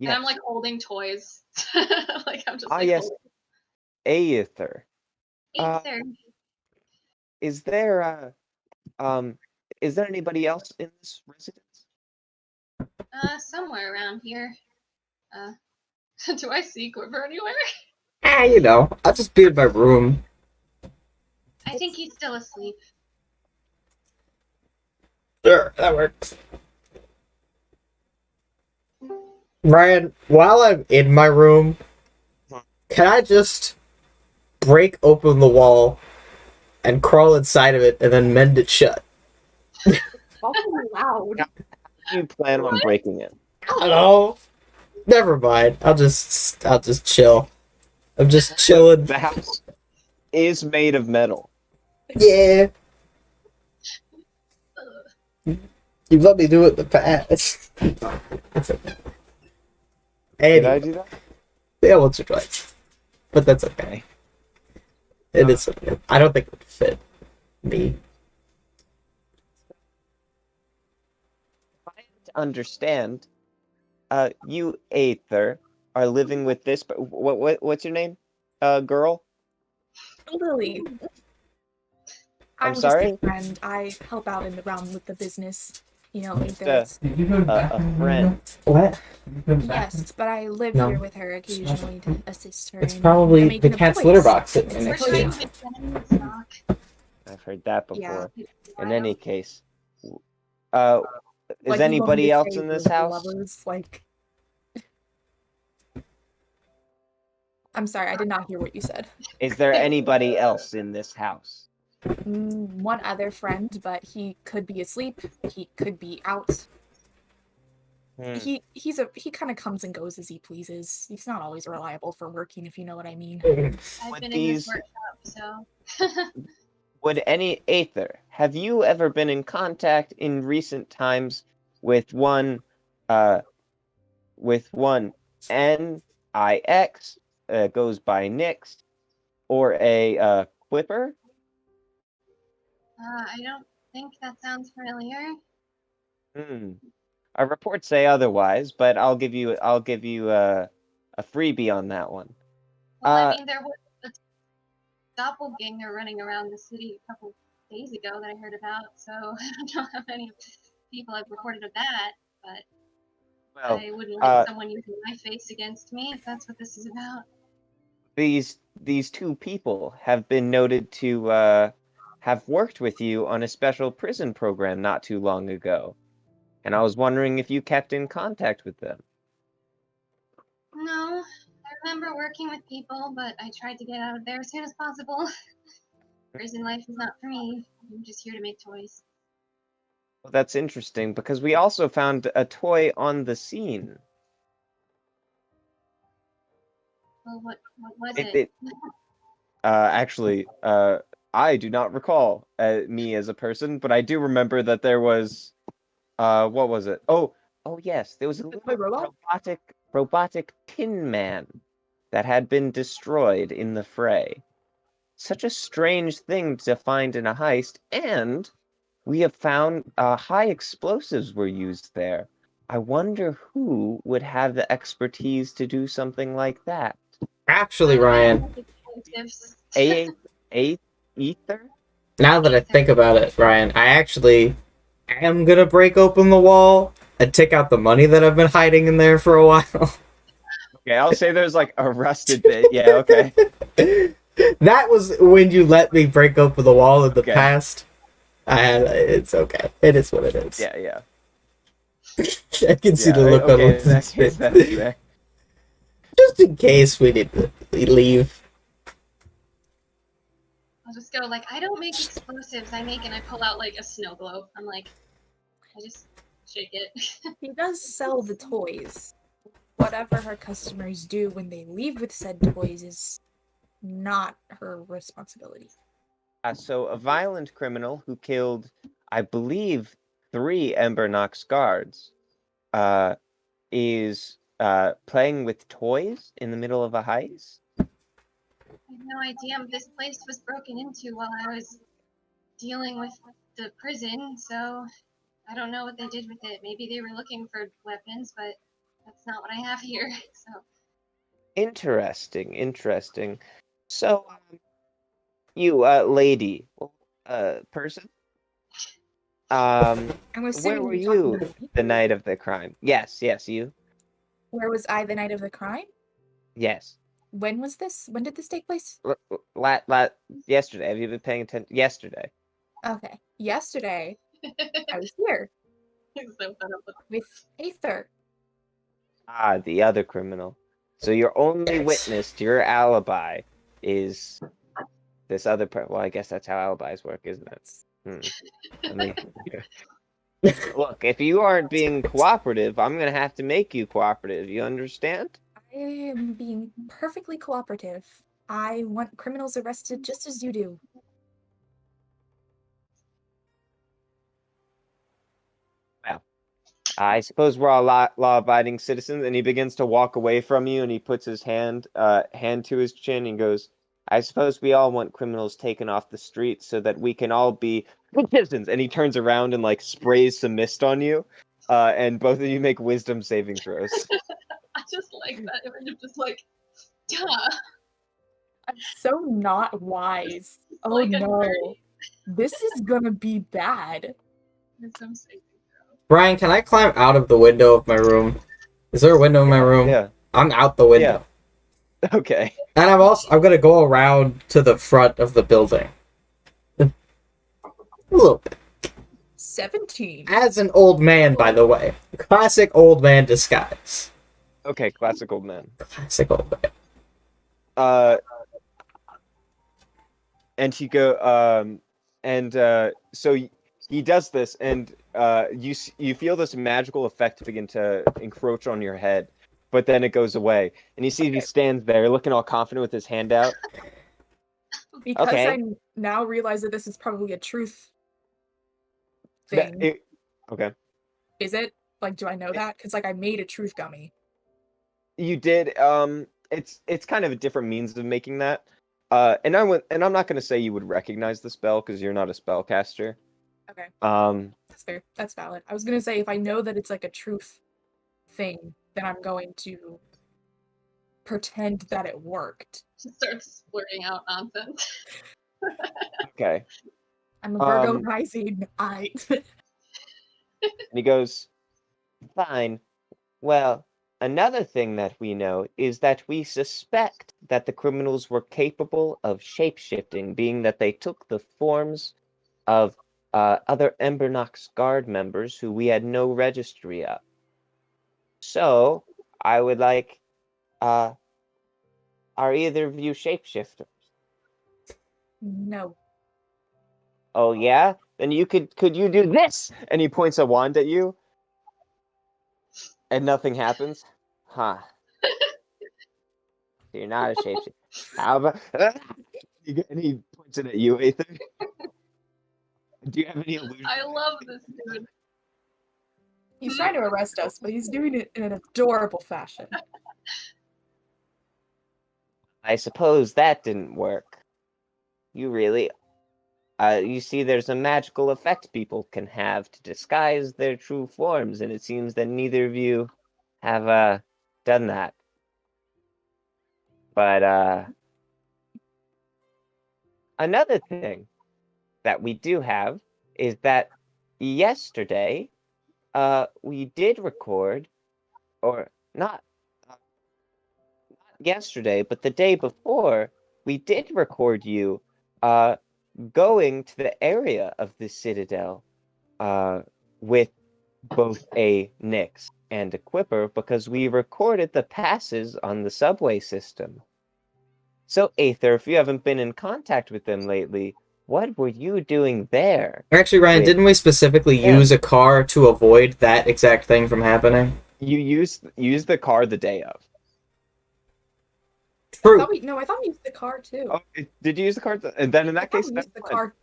And I'm
Yes.
like holding toys. Like I'm just
Ah,
like
yes. Aether. Uh,
Aether.
is there is there anybody else in this residence?
Somewhere around here. Uh, do I see Quiver anywhere?
I'll just be in my room.
I think he's still asleep.
Sure, that works. Ryan, while I'm in my room, can I just break open the wall and crawl inside of it and then mend it shut?
Awfully loud.
How do you plan on breaking it?
I don't know. Never mind. I'll just chill. I'm just chilling.
The house is made of metal.
Yeah. You've let me do it in the past. It's okay.
Did I
Anyway,
do that?
yeah, once or twice. But that's okay. It is okay. I don't think it would fit me.
I understand. You Aether are living with this. But what's your name? Girl.
Lily,
I'm
I'm just a
sorry.
friend. I help out in the realm with the business. You know,
Just
there's
a friend.
What?
yes, but I live
No.
here with her occasionally to assist her.
It's
in
probably
the
the
making of
cat's
toys.
litter box sitting
It's
next
a
to
toy
you.
shop.
I've heard that
Yeah.
before. In any case, uh, is
Like, you want me
anybody
to
else
say
in this
we're
house?
lovers? Like, I'm sorry, I did not hear what you said.
Is there anybody else in this house?
One other friend, but he could be asleep. He could be out.
Hmm.
He kind of comes and goes as he pleases. He's not always reliable for working, if you know what I mean.
I've
Would
been in
these
this workshop, so.
would any Aether, have you ever been in contact in recent times with one uh Nix goes by Nix or a Quipper?
I don't think that sounds familiar.
Hmm. Our reports say otherwise, but I'll give you a freebie on that one.
Well, I
Uh,
mean, there was a doppelganger running around the city a couple days ago that I heard about, so I don't know how many people have reported of that, but
well,
I wouldn't like someone using my face against me if that's what this is about.
these 2 people have been noted to have worked with you on a special prison program not too long ago, and I was wondering if you kept in contact with them.
No, I remember working with people, but I tried to get out of there as soon as possible. Prison life is not for me. I'm just here to make toys.
Well, that's interesting because we also found a toy on the scene.
Well, what was
It,
it?
it actually I do not recall me as a person, but I do remember that there was what was it? Oh yes, there was a
The
little
toy robot?
robotic robotic Tin Man that had been destroyed in the fray. Such a strange thing to find in a heist, and we have found high explosives were used there. I wonder who would have the expertise to do something like that.
Actually,
I
Ryan,
like explosives.
A ether?
now that I think about it, Ryan, I actually am gonna break open the wall and take out the money that I've been hiding in there for a while.
Okay, I'll say there's like a rusted bit. Yeah, okay.
That was when you let me break open the wall in the
Okay.
past. It's okay. It is what it is.
Yeah, yeah.
I can see
Yeah,
the look on
okay, in that
Lizzie's
case,
face.
that's fair.
Just in case we need to leave.
I'll just go like, I don't make explosives. I pull out like a snow globe. I'm like, I just shake it.
He does sell the toys. Whatever her customers do when they leave with said toys is not her responsibility.
So a violent criminal who killed, I believe, 3 Embernox guards, is playing with toys in the middle of a heist.
I have no idea. This place was broken into while I was dealing with the prison, so I don't know what they did with it. Maybe they were looking for weapons, but that's not what I have here. So
Interesting, interesting. So, you, lady, person,
I'm
where
assuming
were
you're talking
you
about me.
the night of the crime? Yes, yes, you.
Where was I the night of the crime?
Yes.
When was this? When did this take place?
Yesterday. Have you been paying attention? Yesterday.
Okay. Yesterday, I was here
I'm so fed up with
with Aether.
Ah, the other criminal. So your only witness to your alibi is this other well, I guess that's how alibis work, isn't it? I mean, look, if you aren't being cooperative, I'm gonna have to make you cooperative. You understand?
I am being perfectly cooperative. I want criminals arrested just as you do.
Well, I suppose we're all law-abiding citizens. And he begins to walk away from you, and he puts his hand to his chin and goes, I suppose we all want criminals taken off the streets so that we can all be good citizens. And he turns around and like sprays some mist on you, and both of you make wisdom saving throws.
I just like that image of just like, duh.
I'm so not wise. Oh
Like a
no.
nerdy
This is gonna be bad.
wisdom saving.
Brian, can I climb out of the window of my room? Is there a window in my room?
Yeah.
I'm out the window.
Okay.
And I'm gonna go around to the front of the building. A little bit.
17.
As an old man, by the way. Classic old man disguise.
Okay, classic old man.
Classic old man.
And he so he does this, and you feel this magical effect begin to encroach on your head, but then it goes away, and you see he stands there looking all confident with his hand out.
Because
Okay.
I now realize that this is probably a truth thing.
Okay.
Is it? Like, do I know that? Because like I made a truth gummy.
You did. It's kind of a different means of making that. And I'm not gonna say you would recognize the spell because you're not a spellcaster.
Okay.
Um,
That's fair. That's valid. I was gonna say if I know that it's like a truth thing, then I'm going to pretend that it worked.
She starts blurting out nonsense.
okay.
I'm a Virgo
Um,
rising.
And he goes, fine. Well, another thing that we know is that we suspect that the criminals were capable of shapeshifting, being that they took the forms of other Embernox Guard members who we had no registry of. So, I would like, are either of you shapeshifters?
No.
Oh yeah? Then could you do this? And he points a wand at you, and nothing happens. Huh. You're not a shapeshifter. How about and he points it at you, Aether. Do you have any illusion?
I love this dude.
He's trying to arrest us, but he's doing it in an adorable fashion.
I suppose that didn't work. You really... you see, there's a magical effect people can have to disguise their true forms, and it seems that neither of you have, done that. But, another thing that we do have is that yesterday, we did record, or not yesterday, but the day before, we did record you, going to the area of the Citadel, with both a Nyx and a Quipper, because we recorded the passes on the subway system. So, Aether, if you haven't been in contact with them lately, what were you doing there?
Actually, Ryan,
with
didn't we specifically
them?
use a car to avoid that exact thing from happening?
You use the car the day of.
I
True.
thought we used the car too.
Oh, did you use the car? And then in
I
that
thought
case,
we
that's
used the
fine.
car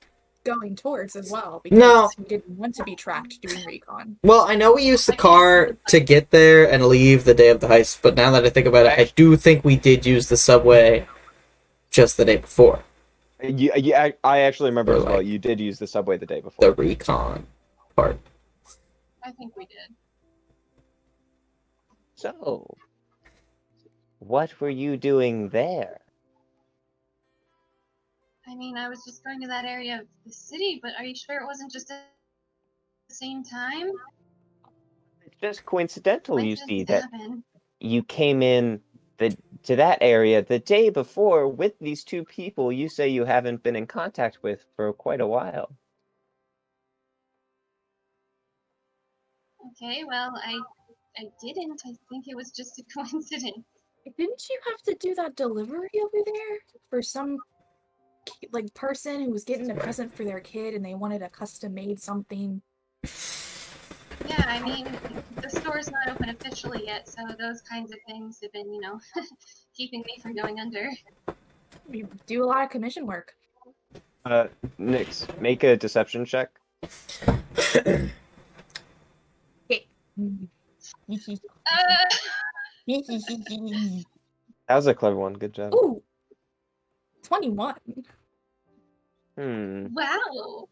going towards as well because
No.
we didn't want to be tracked doing recon.
Well, I know we used the car to get there and leave the day of the heist, but now that I think about it, I do think we did use the subway just the day before.
I actually remember
Or
as well.
like-
You did use the subway the day before.
The recon part.
I think we did.
So, what were you doing there?
I mean, I was just going to that area of the city, but are you sure it wasn't just at the same time?
It's just coincidental,
Why
you
does
see,
this
that
happen?
you came in to that area the day before with these two people you say you haven't been in contact with for quite a while.
Okay, well, I didn't. I think it was just a coincidence.
Didn't you have to do that delivery over there for some like person who was getting a present for their kid and they wanted a custom made something?
Yeah, I mean, the store's not open officially yet, so those kinds of things have been, keeping me from going under.
You do a lot of commission work.
Nyx, make a deception check.
Okay.
That was a clever one. Good job.
Ooh, 21.
Wow!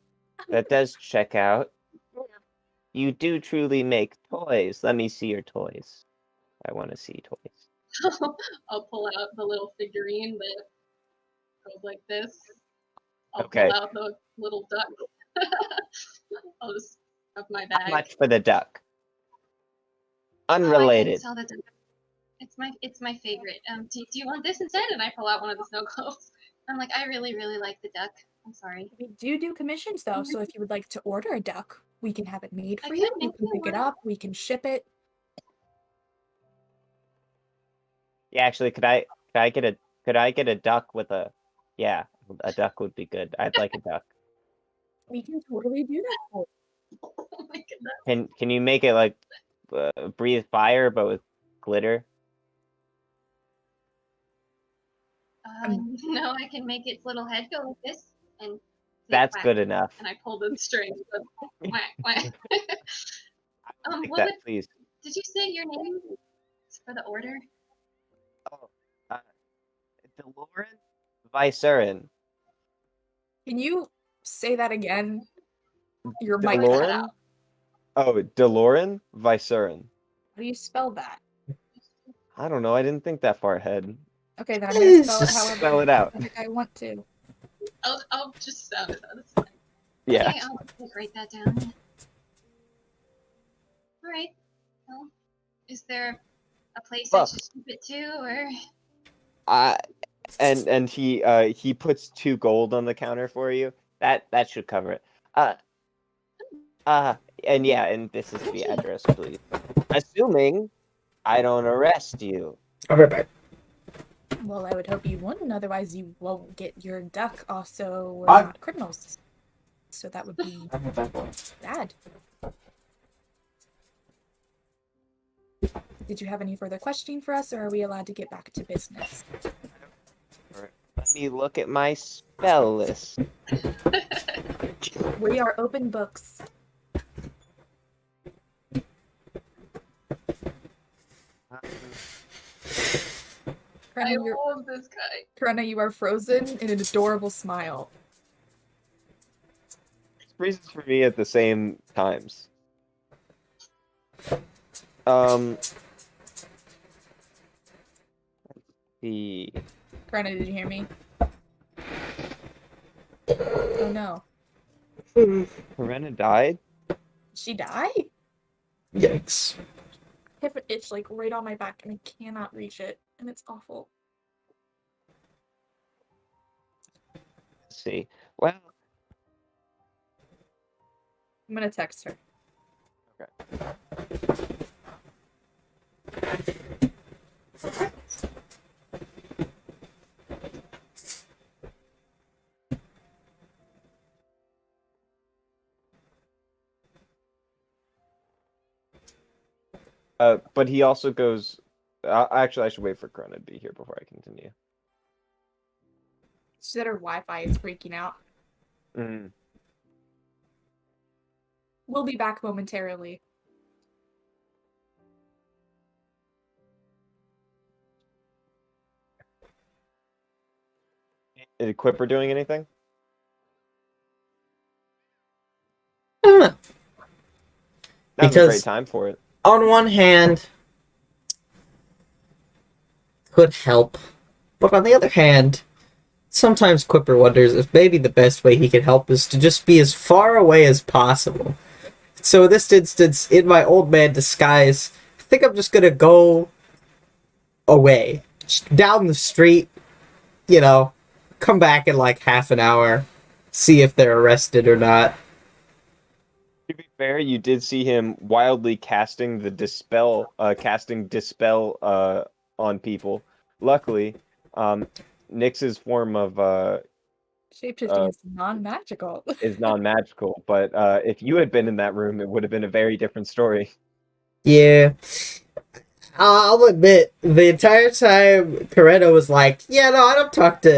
That does check out. You do truly make toys. Let me see your toys. I want to see toys.
I'll pull out the little figurine that goes like this. I'll
Okay.
pull out the little duck. I'll just have my
How
bag.
much for the duck?
Oh, I couldn't
Unrelated.
sell the duck. It's my favorite. Do you want this instead? And I pull out one of the snow globes. I'm like, I really, really like the duck. I'm sorry.
We do commissions though, so if you would like to order a duck, we can have it made
I
for you.
could
You
make
can
you
pick it
one.
up. We can ship it.
Yeah, actually, could I get a duck with a... Yeah, a duck would be good. I'd like a duck.
We can totally do that for you.
Oh my goodness.
Can you make it like breathe fire but with glitter?
No, I can make its little head go like this, and say
That's
quack,
good enough.
and I pull the string. It goes quack, quack.
Take
What
that,
would,
please.
did you say your name for the order?
Oh, Deloran Vicerin.
Can you say that again? Your mic cut
Deloran?
out.
Oh, Deloran Vicerin.
How do you spell that?
I don't know. I didn't think that far ahead.
Okay, then I'm gonna spell it
Jesus.
however
Spell it out.
I think I want to.
I'll just sound it out. It's fine.
Yeah.
Okay, I'll write that down. All right. Well, is there a place I
Well-
should keep it to, or?
And he puts 2 gold on the counter for you. That should cover it. And yeah, and this is the address, please. Assuming I don't arrest you.
I'll be right back.
Well, I would hope you wouldn't, otherwise you won't get your duck. Also, we're not criminals. So that would be
I'll be back.
bad. Did you have any further question for us, or are we allowed to get back to business?
Let me look at my spell list.
We are open books.
I
Karena,
love this guy.
Karena, you are frozen in an adorable smile.
It's freezes for me at the same times. Let's see.
Karena, did you hear me? Oh no.
Corinna died?
Did she die?
Yikes.
I have an itch like right on my back and I cannot reach it, and it's awful.
Let's see. Well,
I'm gonna text her.
but he also goes. Actually, I should wait for Corinna to be here before I continue.
She said her Wi-Fi is freaking out.
Mm.
We'll be back momentarily.
Is Quipper doing anything?
I don't know.
Now's a great
Because
time for it.
on one hand, could help, but on the other hand, sometimes Quipper wonders if maybe the best way he could help is to just be as far away as possible. So in this instance, in my old man disguise, I think I'm just gonna go away. Just down the street, you know, come back in like half an hour, see if they're arrested or not.
To be fair, you did see him wildly casting casting dispel on people. Luckily, Nyx's form of
Shapeshifting is non-magical.
is non-magical, but if you had been in that room, it would have been a very different story.
Yeah. I'll admit, the entire time, Coretta was like, yeah, no, I don't talk to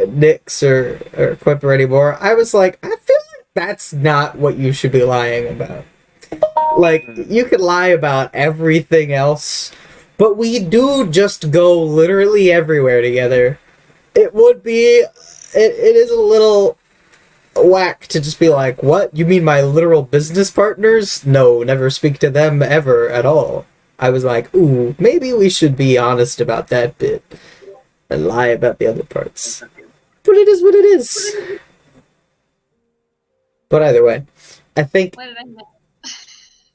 Nyx or Quipper anymore. I was like, I feel like that's not what you should be lying about. Like, you could lie about everything else, but we do just go literally everywhere together. It would be, it is a little whack to just be like, what? You mean my literal business partners? No, never speak to them ever at all. I was like, ooh, maybe we should be honest about that bit and lie about the other parts. But it is what it is. But either way, I think.
What did I miss?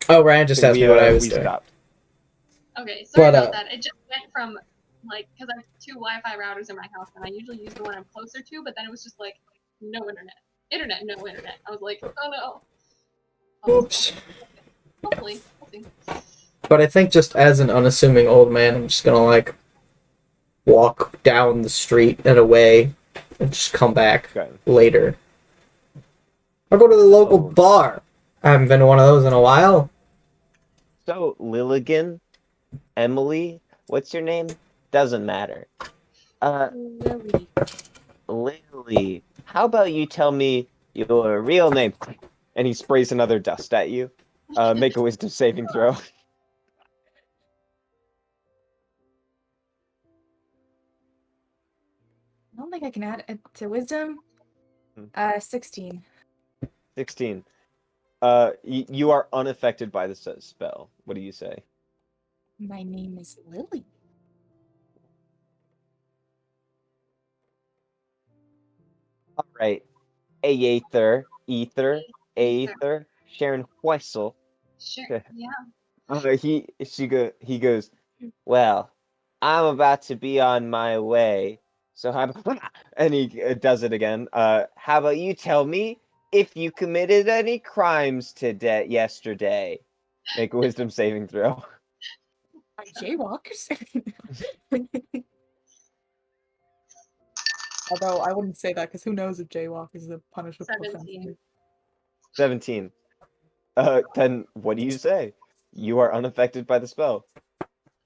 Oh, Ryan just asked me what I was
we
doing.
stopped.
Okay, sorry
But,
about that. It just went from like because I have two Wi-Fi routers in my house, and I usually use the one I'm closer to, but then it was just like no internet, no internet. I was like, oh no. Oh,
Oops.
hopefully, we'll see.
But I think just as an unassuming old man, I'm just gonna like walk down the street and away and just come back
Okay.
later. I'll go to the local
Oh.
bar. I haven't been to one of those in a while.
So, Lilligan, Emily, what's your name? Doesn't matter.
Lily.
Lily, how about you tell me your real name? And he sprays another dust at you. Make a wisdom saving throw.
I don't think I can add it to wisdom. 16.
16. You are unaffected by the spell. What do you say?
My name is Lily.
All right. Aether, Sharon Wessel.
Sure. Yeah.
He goes, well, I'm about to be on my way. So how about, and he does it again. How about you tell me if you committed any crimes yesterday? Make a wisdom saving throw.
I jaywalked. Although I wouldn't say that because who knows if jaywalk is a punishable offense.
17.
17. Then what do you say? You are unaffected by the spell.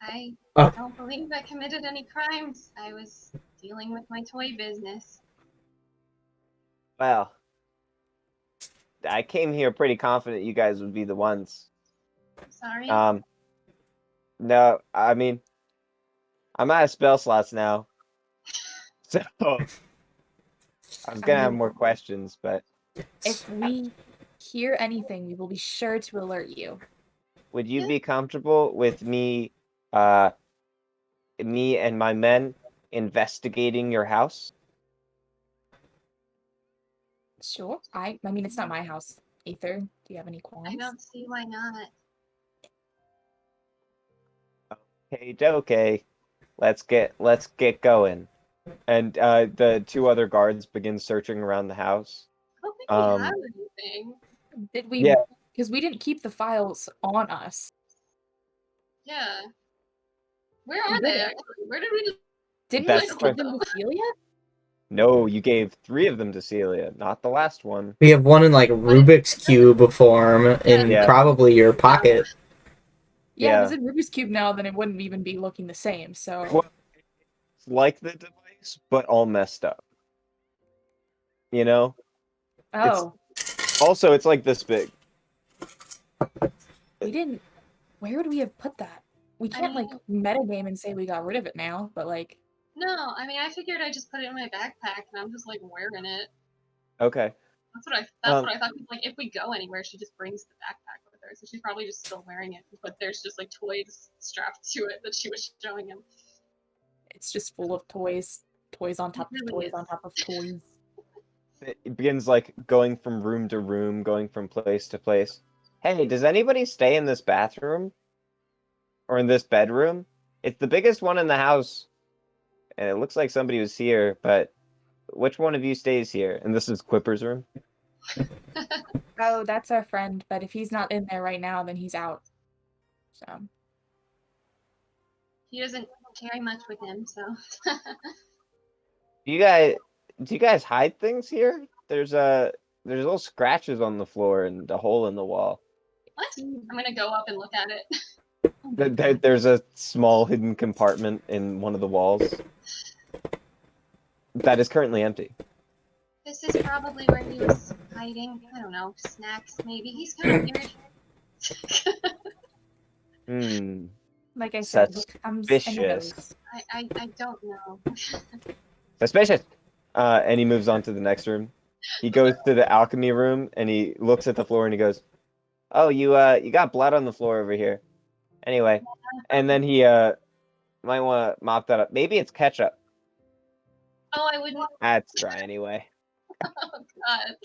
I
Oh.
don't believe I committed any crimes. I was dealing with my toy business.
Well, I came here pretty confident you guys would be the ones.
Sorry.
No, I mean, I'm out of spell slots now, so I was
I
gonna have
mean,
more questions, but
if we hear anything, we will be sure to alert you.
would you
Yeah.
be comfortable with uh, me and my men investigating your house?
Sure. I mean, it's not my house. Aether, do you have any
I
qualms?
don't see why not.
Hey, okay, let's get going. And the two other guards begin searching around the house.
I don't think we have
Um,
anything.
Did we?
Yeah.
Because we didn't keep the files on us.
Yeah. Where
We
are they
didn't.
actually? Where did we just
Didn't
That's
we
the
give
question.
them to Celia?
No, you gave 3 of them to Celia, not the last one.
We have one in like Rubik's Cube form in
Yeah.
probably your pocket.
Yeah, if
Yeah.
it's in Rubik's Cube now, then it wouldn't even be looking the same, so...
Well, it's like the device, but all messed up. You know?
Oh,
Also, it's like this big.
we didn't... Where would we have put that? We
I
can't,
mean-
like, metagame and say we got rid of it now, but, like...
No, I mean I figured I just put it in my backpack and I'm just like wearing it.
Okay.
That's what I thought. Like if we go anywhere, she just brings the backpack with her, so she's probably just still wearing it. But there's just like toys strapped to it that she was showing him.
It's just full of toys. Toys on top of
really
toys
is.
on top of toys.
It begins like going from room to room, going from place to place. Hey, does anybody stay in this bathroom? Or in this bedroom? It's the biggest one in the house. And it looks like somebody was here, but which one of you stays here? And this is Quipper's room.
Oh, that's our friend, but if he's not in there right now, then he's out. So...
He doesn't carry much with him, so.
Do you guys hide things here? There's little scratches on the floor and a hole in the wall.
What? I'm gonna go up and look at it.
Oh my God.
There's a small hidden compartment in one of the walls that is currently empty.
This is probably where he was hiding. I don't know, snacks maybe. He's kind of weird.
Hmm.
Like I said, what comes and
Suspicious.
goes.
I don't know.
Suspicious. And he moves on to the next room. He goes to the alchemy room and he looks at the floor and he goes, "Oh, you got blood on the floor over here." Anyway, and then he might want to mop that up. Maybe it's ketchup.
Oh, I wouldn't.
That's dry anyway.
Oh God.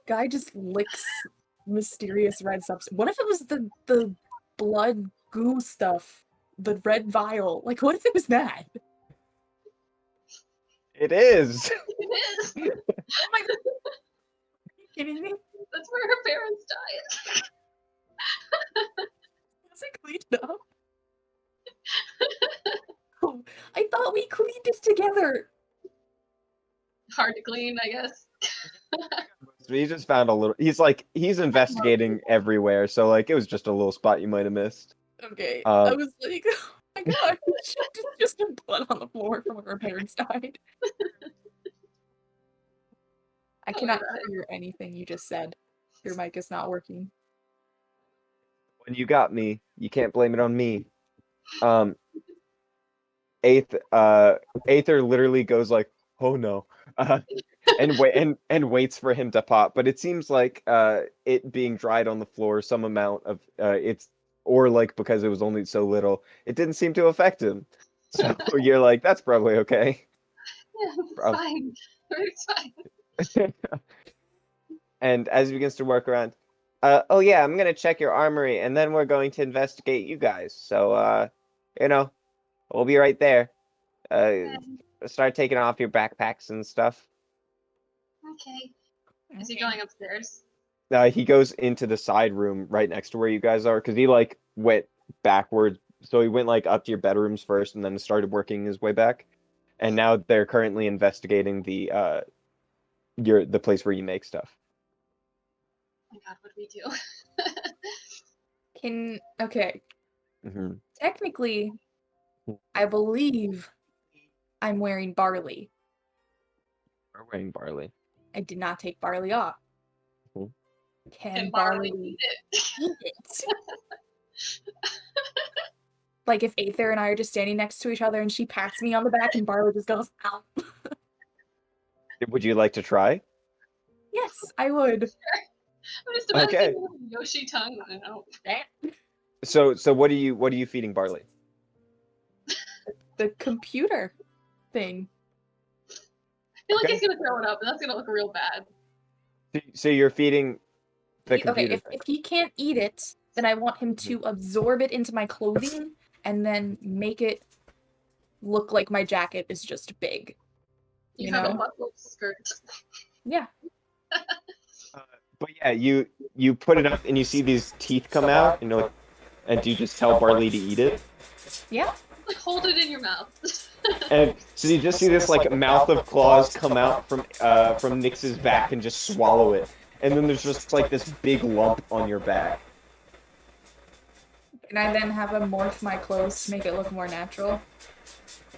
Guy just licks mysterious red substance. What if it was the blood goo stuff? The red vial? Like, what if it was that?
It is.
It is.
Oh my God. Are you kidding me?
That's where her parents died.
Was it cleaned up? Oh, I thought we cleaned it together.
Hard to clean, I guess.
He just found a little. He's investigating everywhere, so like it was just a little spot you might have missed.
Okay. I
Um,
was like, oh my God, just blood on the floor from where her parents died. I cannot hear anything you just said. Your mic is not working.
when you got me, you can't blame it on me. Aether literally goes like, "Oh no," and waits for him to pop. But it seems like it being dried on the floor, some amount of it's or like because it was only so little, it didn't seem to affect him. So you're like, that's probably okay.
Yeah, it's
Prob-
fine. It's fine.
And as he begins to work around, oh yeah, I'm gonna check your armory, and then we're going to investigate you guys. So you know, we'll be right there. Start taking off your backpacks and stuff.
Okay. Is he going upstairs?
He goes into the side room right next to where you guys are because he like went backwards. So he went like up to your bedrooms first and then started working his way back. And now they're currently investigating the place where you make stuff.
Oh my God, what do we do?
Okay.
Mm-hmm.
Technically, I believe I'm wearing barley.
We're wearing barley.
I did not take barley off.
Mhm.
Can
Can barley
barley
eat it?
eat it? Like if Aether and I are just standing next to each other and she pats me on the back and Barley just goes, ow.
Would you like to try?
Yes, I would.
I'm just
Okay.
imagining a Yoshi tongue. I know.
So what are you feeding Barley?
The computer thing.
I feel like
Okay.
he's gonna throw it up, and that's gonna look real bad.
So you're feeding the
Okay,
computer.
if he can't eat it, then I want him to absorb it into my clothing and then make it look like my jacket is just big.
You
You
have a
know?
buckled skirt.
Yeah.
But yeah, you put it up and you see these teeth come out, and you're like, and do you just tell Barley to eat it?
Yeah.
Like, hold it in your mouth.
And so you just see this like mouth of claws come out from Nyx's back and just swallow it. And then there's just like this big lump on your back.
And I then have him morph my clothes to make it look more natural.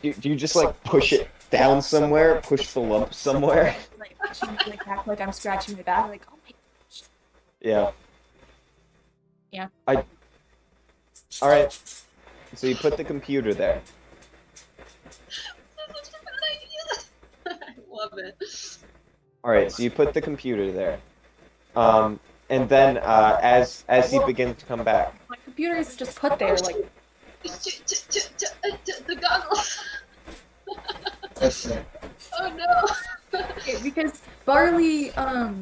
Do you just like push it down somewhere, push the lump somewhere?
Like act like I'm scratching my back, like, oh my gosh.
Yeah.
Yeah.
All right. So you put the computer there.
That's such a bad idea. I love it.
All right. So you put the computer there. And then as he begins to come back.
My computer is just put there, like.
The goggles. Oh no.
Okay, because Barley, I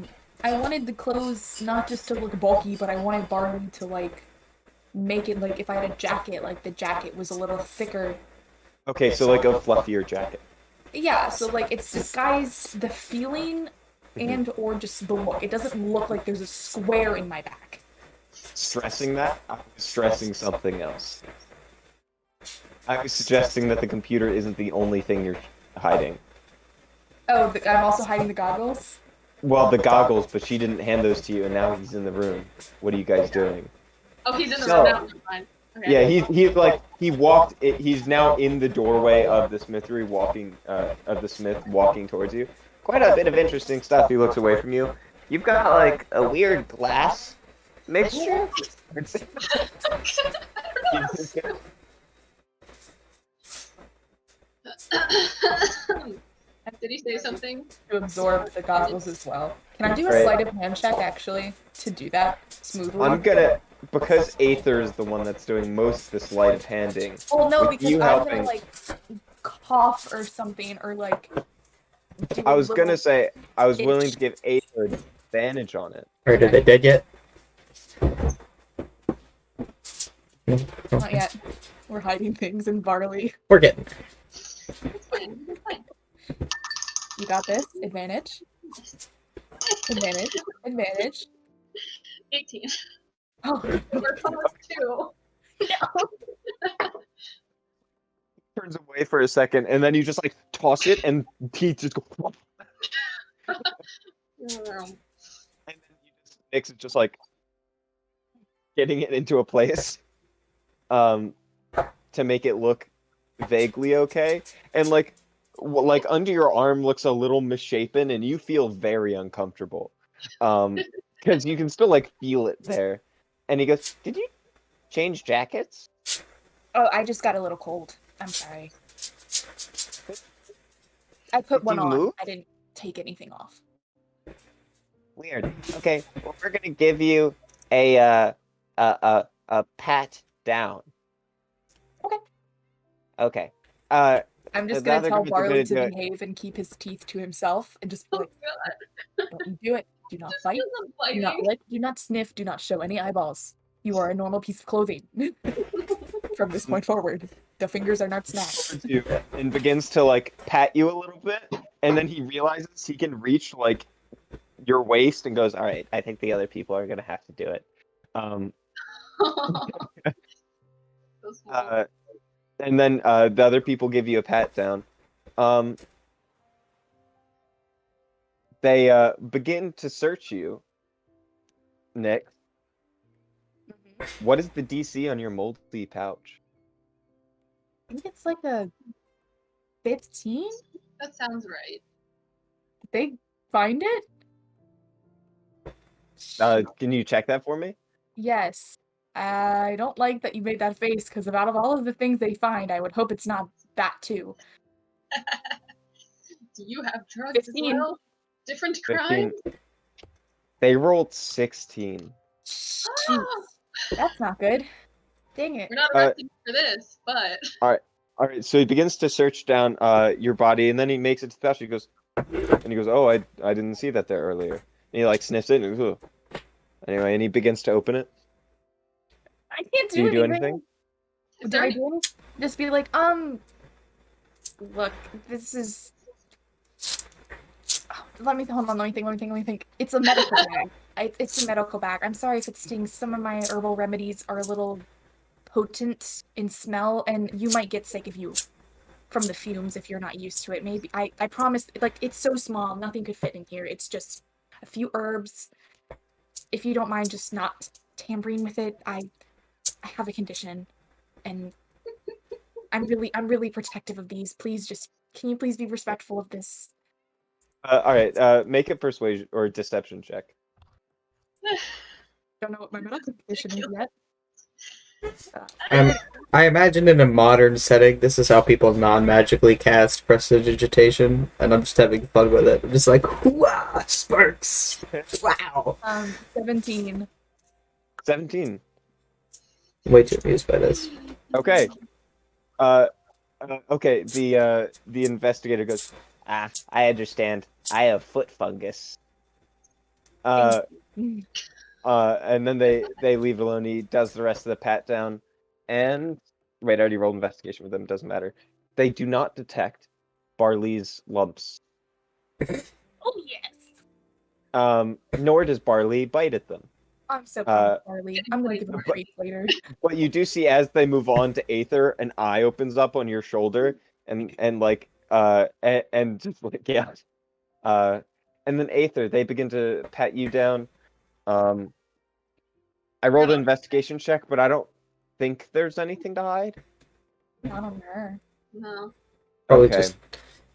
wanted the clothes not just to look bulky, but I wanted Barley to, like, make it, like, if I had a jacket, like, the jacket was a little thicker.
Okay, so like a fluffier jacket.
Yeah, so, like, it's disguised the feeling and or just the look. It doesn't look like there's a square in my back.
Stressing that? I was stressing something else. I was suggesting that the computer isn't the only thing you're hiding.
Oh, I'm also hiding the goggles?
Well, the goggles, but she didn't hand those to you, and now he's in the room. What are you guys doing?
Oh, he's in the
So-
room now. Fine. Okay.
Yeah, he walked. He's now in the doorway of the smithery, of the smith walking towards you. Quite a bit of interesting stuff. He looks away from you. You've got like a weird glass mixture.
Did he say something?
To absorb the goggles as well. Can I do a
Right.
sleight of hand check, actually, to do that smoothly?
I'm gonna, because Aether is the one that's doing most of the sleight of handing.
Well, no,
with
because
you
I'm
helping-
gonna, like, cough or something, or, like, do
I
a
was
little-
gonna say I was willing
itch.
to give Aether advantage on it.
Or did they dig yet?
Not yet. We're hiding things in Barley.
We're getting there.
It's fine. It's fine.
You got this. Advantage. Advantage. Advantage.
18.
Oh,
We're close too.
no.
Turns away for a second, and then you just like toss it, and teeth just go. And then you just Nyx is just like getting it into a place, to make it look vaguely okay, and like under your arm looks a little misshapen, and you feel very uncomfortable, because you can still like feel it there. And he goes, "Did you change jackets?"
Oh, I just got a little cold. I'm sorry. I put
Did
one
you
on.
move?
I didn't take anything off.
Weird. Okay, well, we're gonna give you a pat down.
Okay.
Okay.
I'm just
The
gonna
other
tell
guys are
Barley
gonna
to
do it.
behave and keep his teeth to himself and just be
Oh
like,
god.
don't you do it. Do not bite.
Just
Do not
biting.
lick. Do not sniff. Do not show any eyeballs. You are a normal piece of clothing. From this point forward, the fingers are not snacks.
Towards you and begins to like pat you a little bit, and then he realizes he can reach like your waist and goes, "All right, I think the other people are gonna have to do it."
So small.
And then the other people give you a pat down. They begin to search you, Nick. What is the DC on your moldy pouch?
I think it's like a 15?
That sounds right.
Did they find it?
Can you check that for me?
Yes. I don't like that you made that face, because out of all of the things they find, I would hope it's not that too.
Do you have drugs
15.
as well? Different
15.
crimes?
They rolled 16.
Jeez, that's not good. Dang it.
We're not arresting you for this, but
All right. So he begins to search down your body, and then he makes it to the pouch. He goes, oh, I didn't see that there earlier. And he like sniffs it, and ugh. Anyway, and he begins to open it.
I can't
Do you do anything?
is
Do
there
I
any
do anything? Just be like, look, this is. Let me hold on. Let me think. It's a medical bag. It's a medical bag. I'm sorry if it stings. Some of my herbal remedies are a little potent in smell, and you might get sick from the fumes if you're not used to it. Maybe I promise. Like, it's so small, nothing could fit in here. It's just a few herbs. If you don't mind, just not tampering with it. I have a condition, and I'm really protective of these. Can you please be respectful of this?
All right. Make a persuasion or deception check.
Don't know what my medical condition is yet.
I imagine in a modern setting, this is how people non-magically cast prestidigitation, and I'm just having fun with it. I'm just like, hooah, sparks! Wow!
17.
17.
Way too amused by this.
Okay. Okay. The investigator goes, I understand. I have foot fungus. And then they leave alone. He does the rest of the pat down, and wait, I already rolled investigation with them. Doesn't matter. They do not detect Barley's lumps.
Oh yes.
Nor does Barley bite at them.
I'm so proud of Charlie. I'm gonna give him a
but-
treat later.
But you do see as they move on to Aether, an eye opens up on your shoulder, and just like yeah, and then Aether, they begin to pat you down. I rolled an investigation check, but I don't think there's anything to hide.
Not on her.
no.
Probably
Okay.
just.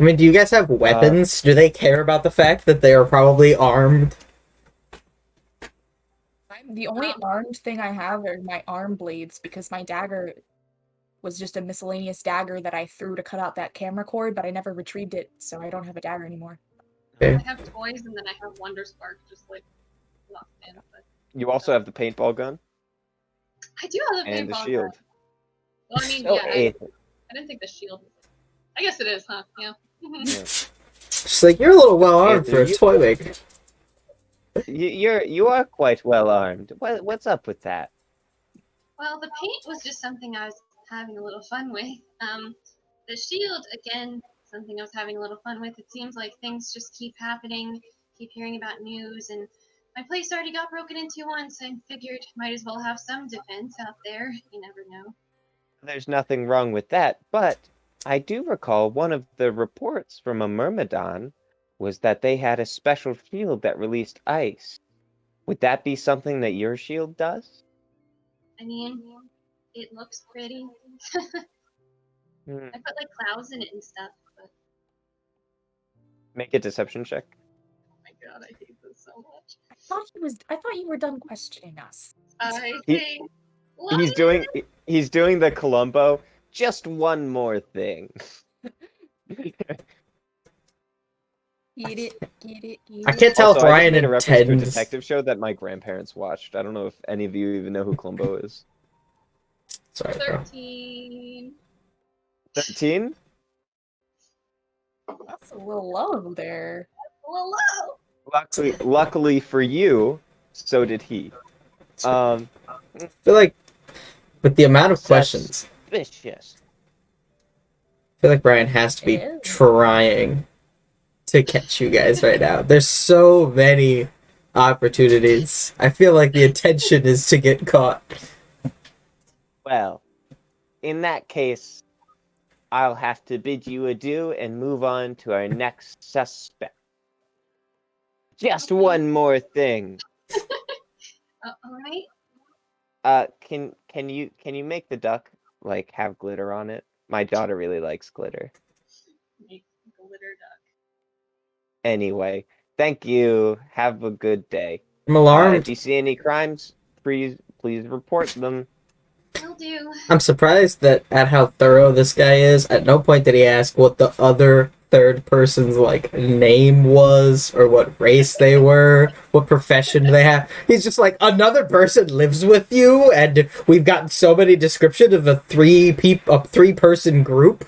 I mean, do you guys have weapons? Do they care about the fact that they are probably armed?
The only armed thing I have are my arm blades, because my dagger was just a miscellaneous dagger that I threw to cut out that camera cord, but I never retrieved it, so I don't have a dagger anymore.
Okay.
I have toys and then I have Wonder Spark just like locked in. But
You also have the paintball gun
I do have a
and the
paintball
shield.
gun. Well, I mean,
So
yeah, I
Aether.
didn't think the shield was. I guess it is, huh? Yeah.
Yeah.
She's like, you're a little well armed for a
You-
toy maker.
You are quite well armed. What's up with that?
Well, the paint was just something I was having a little fun with. The shield, again, something I was having a little fun with. It seems like things just keep happening, keep hearing about news, and my place already got broken into once. I figured might as well have some defense out there. You never know.
There's nothing wrong with that, but I do recall one of the reports from a Myrmidon was that they had a special shield that released ice. Would that be something that your shield does?
I mean, it looks pretty.
Hmm.
I put like clouds in it and stuff, but
Make a deception check.
oh my god, I hate this so much.
I thought you were done questioning us.
I
He-
think.
He's doing the Columbo. Just one more thing.
Get it.
I can't tell
Also,
if
I just
Ryan
made a reference to a
intends.
detective show that my grandparents watched. I don't know if any of you even know who Columbo is.
Sorry, bro.
13.
13?
That's a little low there.
Hello.
Luckily for you, so did he.
I feel like with the amount of questions,
Suspicious.
I feel like Brian has to be
Ew.
trying to catch you guys right now. There's so many opportunities. I feel like the intention is to get caught.
Well, in that case, I'll have to bid you adieu and move on to our next suspect. Just one more thing.
All right.
Can you make the duck like have glitter on it? My daughter really likes glitter.
Make glitter duck.
Anyway, thank you. Have a good day.
I'm
If
alarmed.
you see any crimes, please please report them.
Will do.
I'm surprised that at how thorough this guy is. At no point did he ask what the other third person's like name was or what race they were, what profession they have. He's just like, another person lives with you, and we've gotten so many descriptions of a three-person group.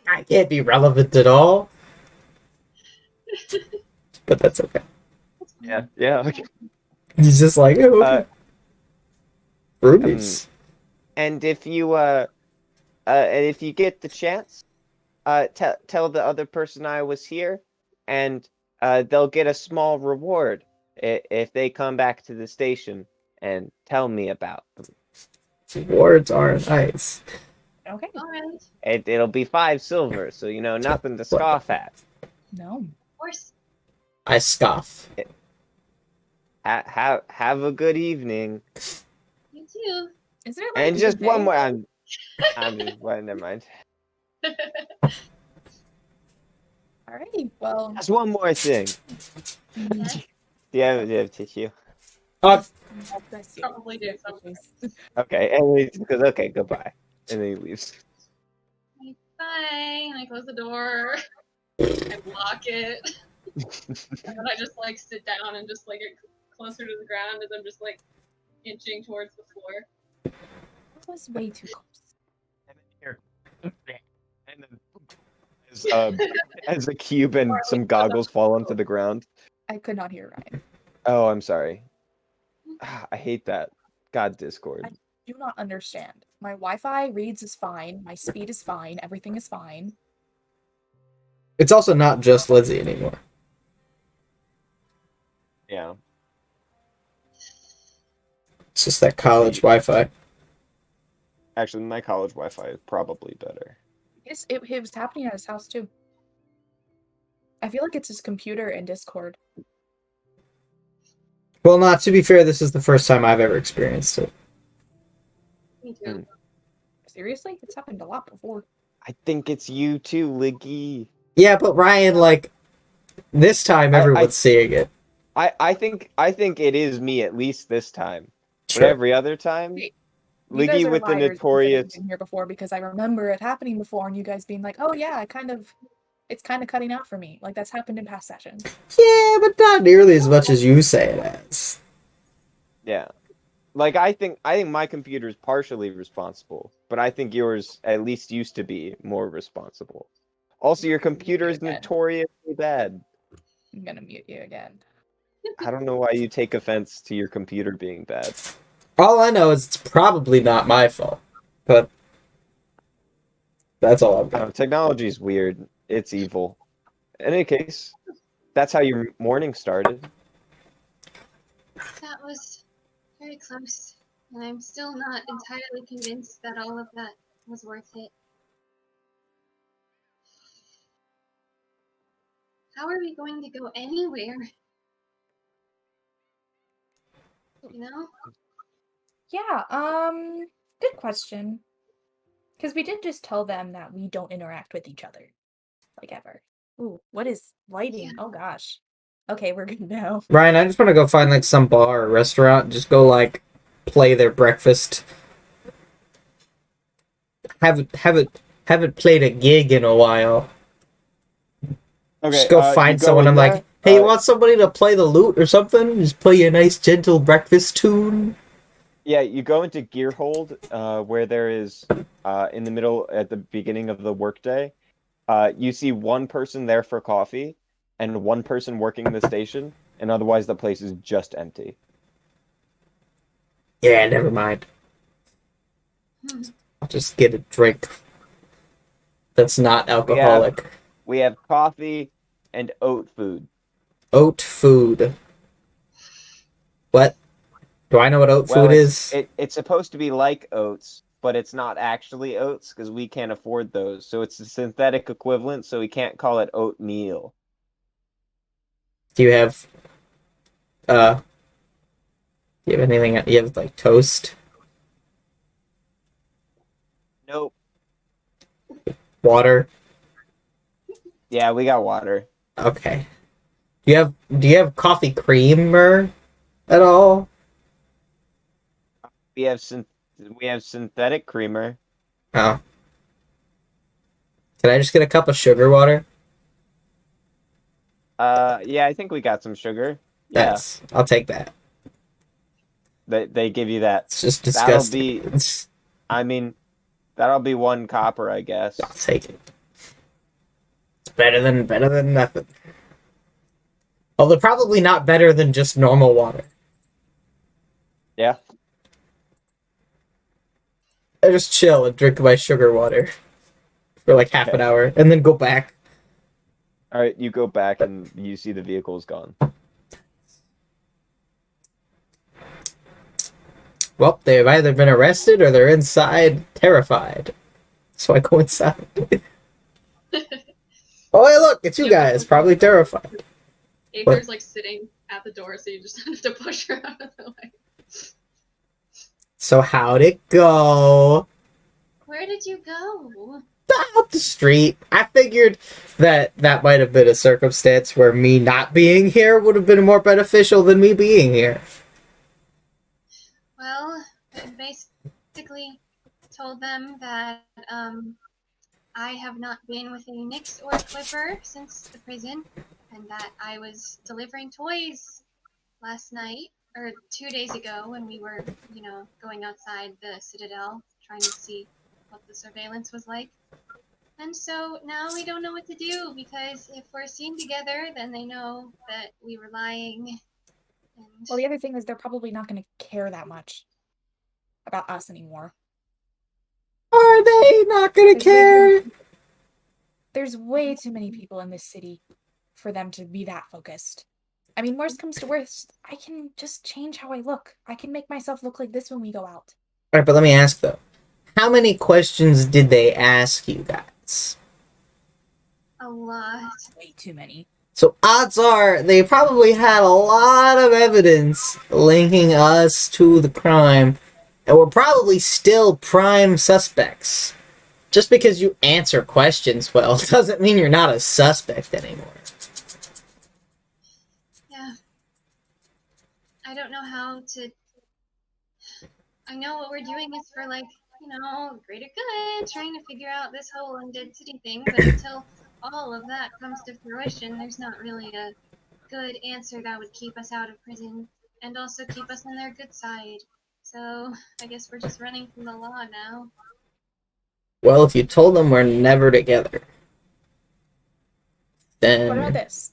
That can't be relevant at all. But that's okay.
Yeah. Okay.
He's just like, oh, okay. Rubies.
And if you get the chance, tell the other person I was here, and they'll get a small reward if they come back to the station and tell me about them.
Rewards are nice.
Okay.
Alright.
It'll be 5 silver, so nothing to scoff at.
No.
Of course.
I scoff.
Have a good evening.
You too.
Isn't it like
And just
today?
one more. I'm just. Well, never mind.
Alrighty. Well.
Just one more thing.
mm,
Do you have tissue?
bless you.
Probably do something.
Okay, okay, goodbye. And then he leaves.
Like, bye. And I close the door. I lock it. And then I just like sit down and just like get closer to the ground as I'm just like inching towards the floor.
That was way too close.
And then here. And then as a cube and some goggles fall onto the ground.
I could not hear Ryan.
Oh, I'm sorry. I hate that. God, Discord.
I do not understand. My Wi-Fi reads is fine. My speed is fine. Everything is fine.
It's also not just Lizzie anymore.
Yeah.
It's just that college Wi-Fi.
Actually, my college Wi-Fi is probably better.
It was happening at his house too. I feel like it's his computer and Discord.
Well, not to be fair, this is the first time I've ever experienced it.
Me too.
Seriously? It's happened a lot before.
I think it's you too, Liggy.
Yeah, but Ryan, like, this time everyone's seeing it.
I think it is me at least this time.
Sure.
But every other time,
Wait, You guys
Liggy
are
with the
liars because I
notorious.
haven't been here before because I remember it happening before and you guys being like, "Oh yeah, it's kind of cutting out for me." Like that's happened in past sessions.
Yeah, but not nearly as much as you say it as.
Yeah. Like I think my computer is partially responsible, but I think yours at least used to be more responsible. Also, your computer is
Again.
notoriously bad.
I'm gonna mute you again.
I don't know why you take offense to your computer being bad.
All I know is it's probably not my fault, but that's all I've got.
Technology is weird. It's evil. In any case, that's how your morning started.
That was very close. And I'm still not entirely convinced that all of that was worth it. How are we going to go anywhere? You know?
Yeah, good question. Because we did just tell them that we don't interact with each other. Like ever. Ooh, what is lighting?
Yeah.
Oh gosh. Okay, we're good now.
Ryan, I just want to go find like some bar or restaurant, and just go like play their breakfast. Haven't played a gig in a while.
Okay,
Just go find
you go
someone.
in
I'm
there,
like, hey, you want somebody to play the lute or something? Just play a nice gentle breakfast tune.
Yeah, you go into Gearhold, where there is, in the middle at the beginning of the workday, you see one person there for coffee, and one person working the station, and otherwise the place is just empty.
Yeah, never mind. I'll just get a drink that's not alcoholic.
We have coffee and oat food.
Oat food. What? Do I know what oat food is?
It's supposed to be like oats, but it's not actually oats because we can't afford those. So it's a synthetic equivalent, so we can't call it oatmeal.
Do you have you have anything? You have like toast,
Nope.
water?
Yeah, we got water.
Okay. Do you have coffee creamer at all?
We have synthetic creamer.
Oh. Can I just get a cup of sugar water?
Yeah, I think we got some sugar. Yeah,
Yes, I'll take that.
they give you that.
It's just
That'll
disgusting.
be. I mean, that'll be 1 copper, I guess.
I'll take it. It's better than nothing. Although probably not better than just normal water.
Yeah.
I just chill and drink my sugar water for like half an
Okay.
hour and then go back.
All right, you go back and you see the vehicle's gone.
Well, they've either been arrested or they're inside terrified. So I go inside. Oh, hey, look, it's you guys, probably terrified.
Aether's like sitting at the door, so you just have to push her out of the way.
So how'd it go?
Where did you go?
Up the street. I figured that might have been a circumstance where me not being here would have been more beneficial than me being here.
Well, I basically told them that I have not been with a Nix or a Clipper since the prison, and that I was delivering toys last night, or 2 days ago, when we were, going outside the Citadel, trying to see what the surveillance was like. And so now we don't know what to do, because if we're seen together, then they know that we were lying. And
Well, the other thing is they're probably not going to care that much about us anymore.
Are they not gonna care?
There's way too many people in this city for them to be that focused. I mean, worst comes to worst, I can just change how I look. I can make myself look like this when we go out.
Alright, but let me ask though. How many questions did they ask you guys?
a lot.
Way too many.
So odds are they probably had a lot of evidence linking us to the crime, and we're probably still prime suspects. Just because you answer questions well doesn't mean you're not a suspect anymore.
Yeah. I don't know how to. I know what we're doing is for, like, greater good, trying to figure out this whole undead city thing, but until all of that comes to fruition, there's not really a good answer that would keep us out of prison and also keep us on their good side. So I guess we're just running from the law now.
Well, if you told them we're never together, then
What about this?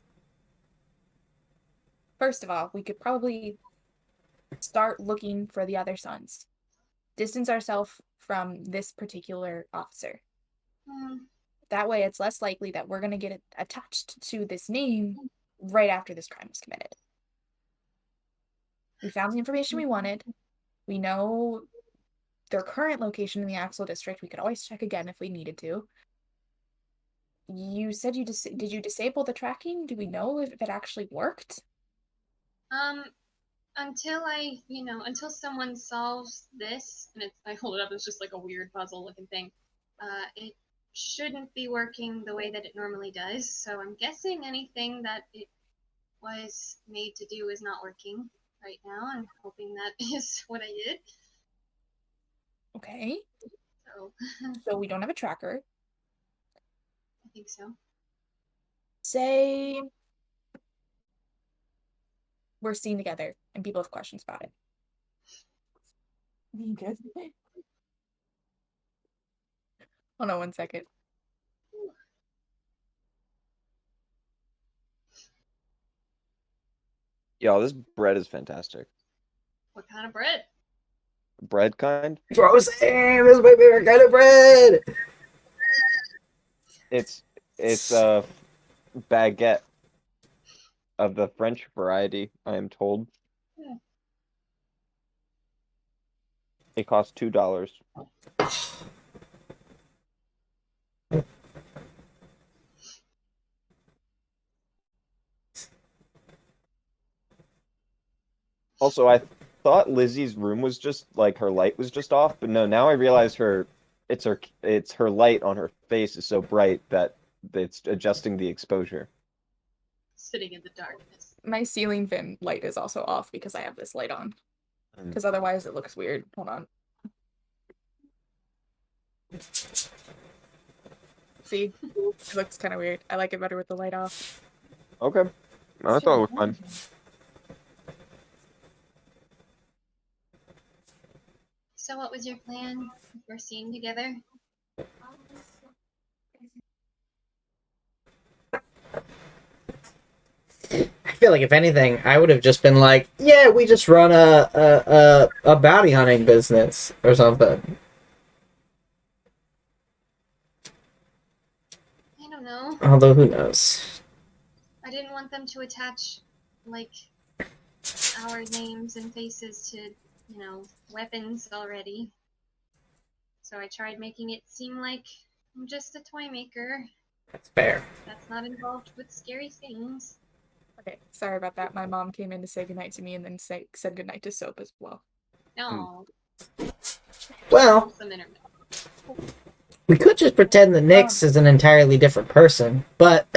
First of all, we could probably start looking for the other sons. Distance ourselves from this particular officer. That way, it's less likely that we're going to get attached to this name right after this crime was committed. We found the information we wanted. We know their current location in the Axel district. We could always check again if we needed to. You said did you disable the tracking? Do we know if it actually worked?
Until someone solves this, and I hold it up, it's just like a weird puzzle looking thing. It shouldn't be working the way that it normally does. So I'm guessing anything that it was made to do is not working right now. I'm hoping that is what I did.
Okay.
So
So we don't have a tracker.
I think so.
Say we're seen together and people have questions about it. You good? Hold on 1 second.
Yo, this bread is fantastic.
What kind of bread?
Bread kind?
Roseanne, this is my favorite kind of bread.
It's a baguette of the French variety, I am told.
Yeah.
It costs $2. Also, I thought Lizzie's room was just like her light was just off, but no, now I realize it's her light on her face is so bright that it's adjusting the exposure.
Sitting in the darkness.
My ceiling fan light is also off because I have this light on. because otherwise it looks weird. Hold on. See? It looks kind of weird. I like it better with the light off.
Okay. I thought it was fun.
So what was your plan for scene together?
I feel like if anything, I would have just been like, yeah, we just run a bounty hunting business or something.
I don't know.
Although who knows?
I didn't want them to attach, like, our names and faces to, weapons already. So I tried making it seem like I'm just a toy maker
That's fair.
that's not involved with scary things.
Okay, sorry about that. My mom came in to say goodnight to me and then said goodnight to Soap as well.
No.
Well,
Some internet.
we could just pretend that Nyx is an entirely different person, but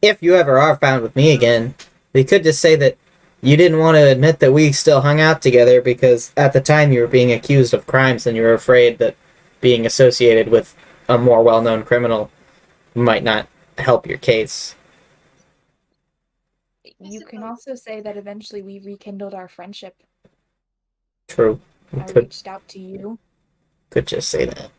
if you ever are found with me again, we could just say that you didn't want to admit that we still hung out together because at the time you were being accused of crimes and you were afraid that being associated with a more well-known criminal might not help your case.
You can also say that eventually we rekindled our friendship.
True. We
I
could
reached out to you.
just say that.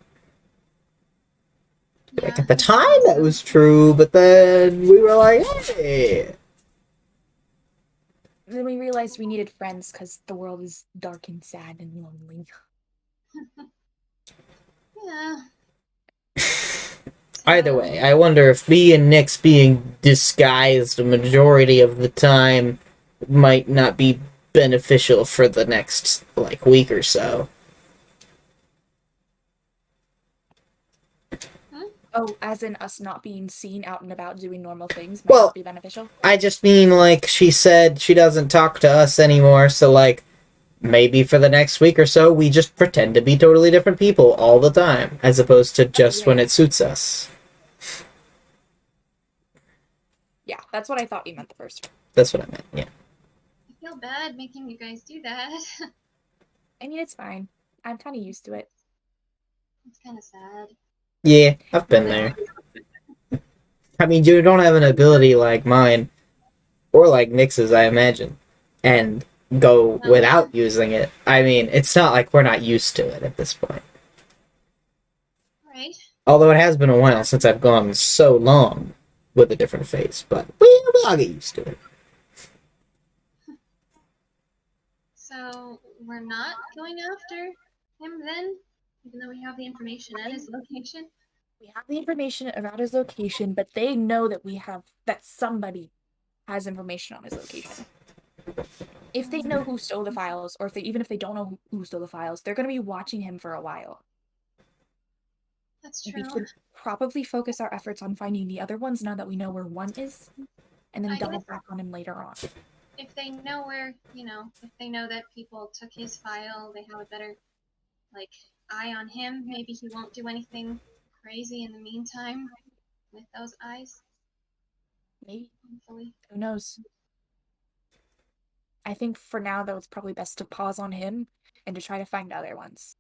Yeah,
Like at the time that was true, but then we were like, hey.
Then we realized we needed friends because the world is dark and sad and lonely.
Yeah.
Either way, I wonder if me and Nyx being disguised a majority of the time might not be beneficial for the next, like, week or so.
Oh, as in us not being seen out and about doing normal things might
Well,
not be beneficial?
I just mean, like, she said she doesn't talk to us anymore, so, like, maybe for the next week or so, we just pretend to be totally different people all the time, as opposed to just when it suits us.
Yeah, that's what I thought you meant the first time.
That's what I meant, yeah.
I feel bad making you guys do that.
I mean, it's fine. I'm kind of used to it.
It's kind of sad.
Yeah, I've been there. I mean, you don't have an ability like mine, or like Nyx's, I imagine, and go without using it. I mean, it's not like we're not used to it at this point.
Right.
Although it has been a while since I've gone so long with a different face, but we'll get used to it.
So we're not going after him then, even though we have the information and his location.
We have the information about his location, but they know that somebody has information on his location. If they know who stole the files, or even if they don't know who stole the files, they're going to be watching him for a while.
That's
We
true.
should probably focus our efforts on finding the other ones now that we know where one is, and then double back on him later on.
If they know where, if they know that people took his file, they have a better, eye on him. Maybe he won't do anything crazy in the meantime with those eyes.
Maybe.
Hopefully.
Who knows? I think for now, though, it's probably best to pause on him and to try to find other ones.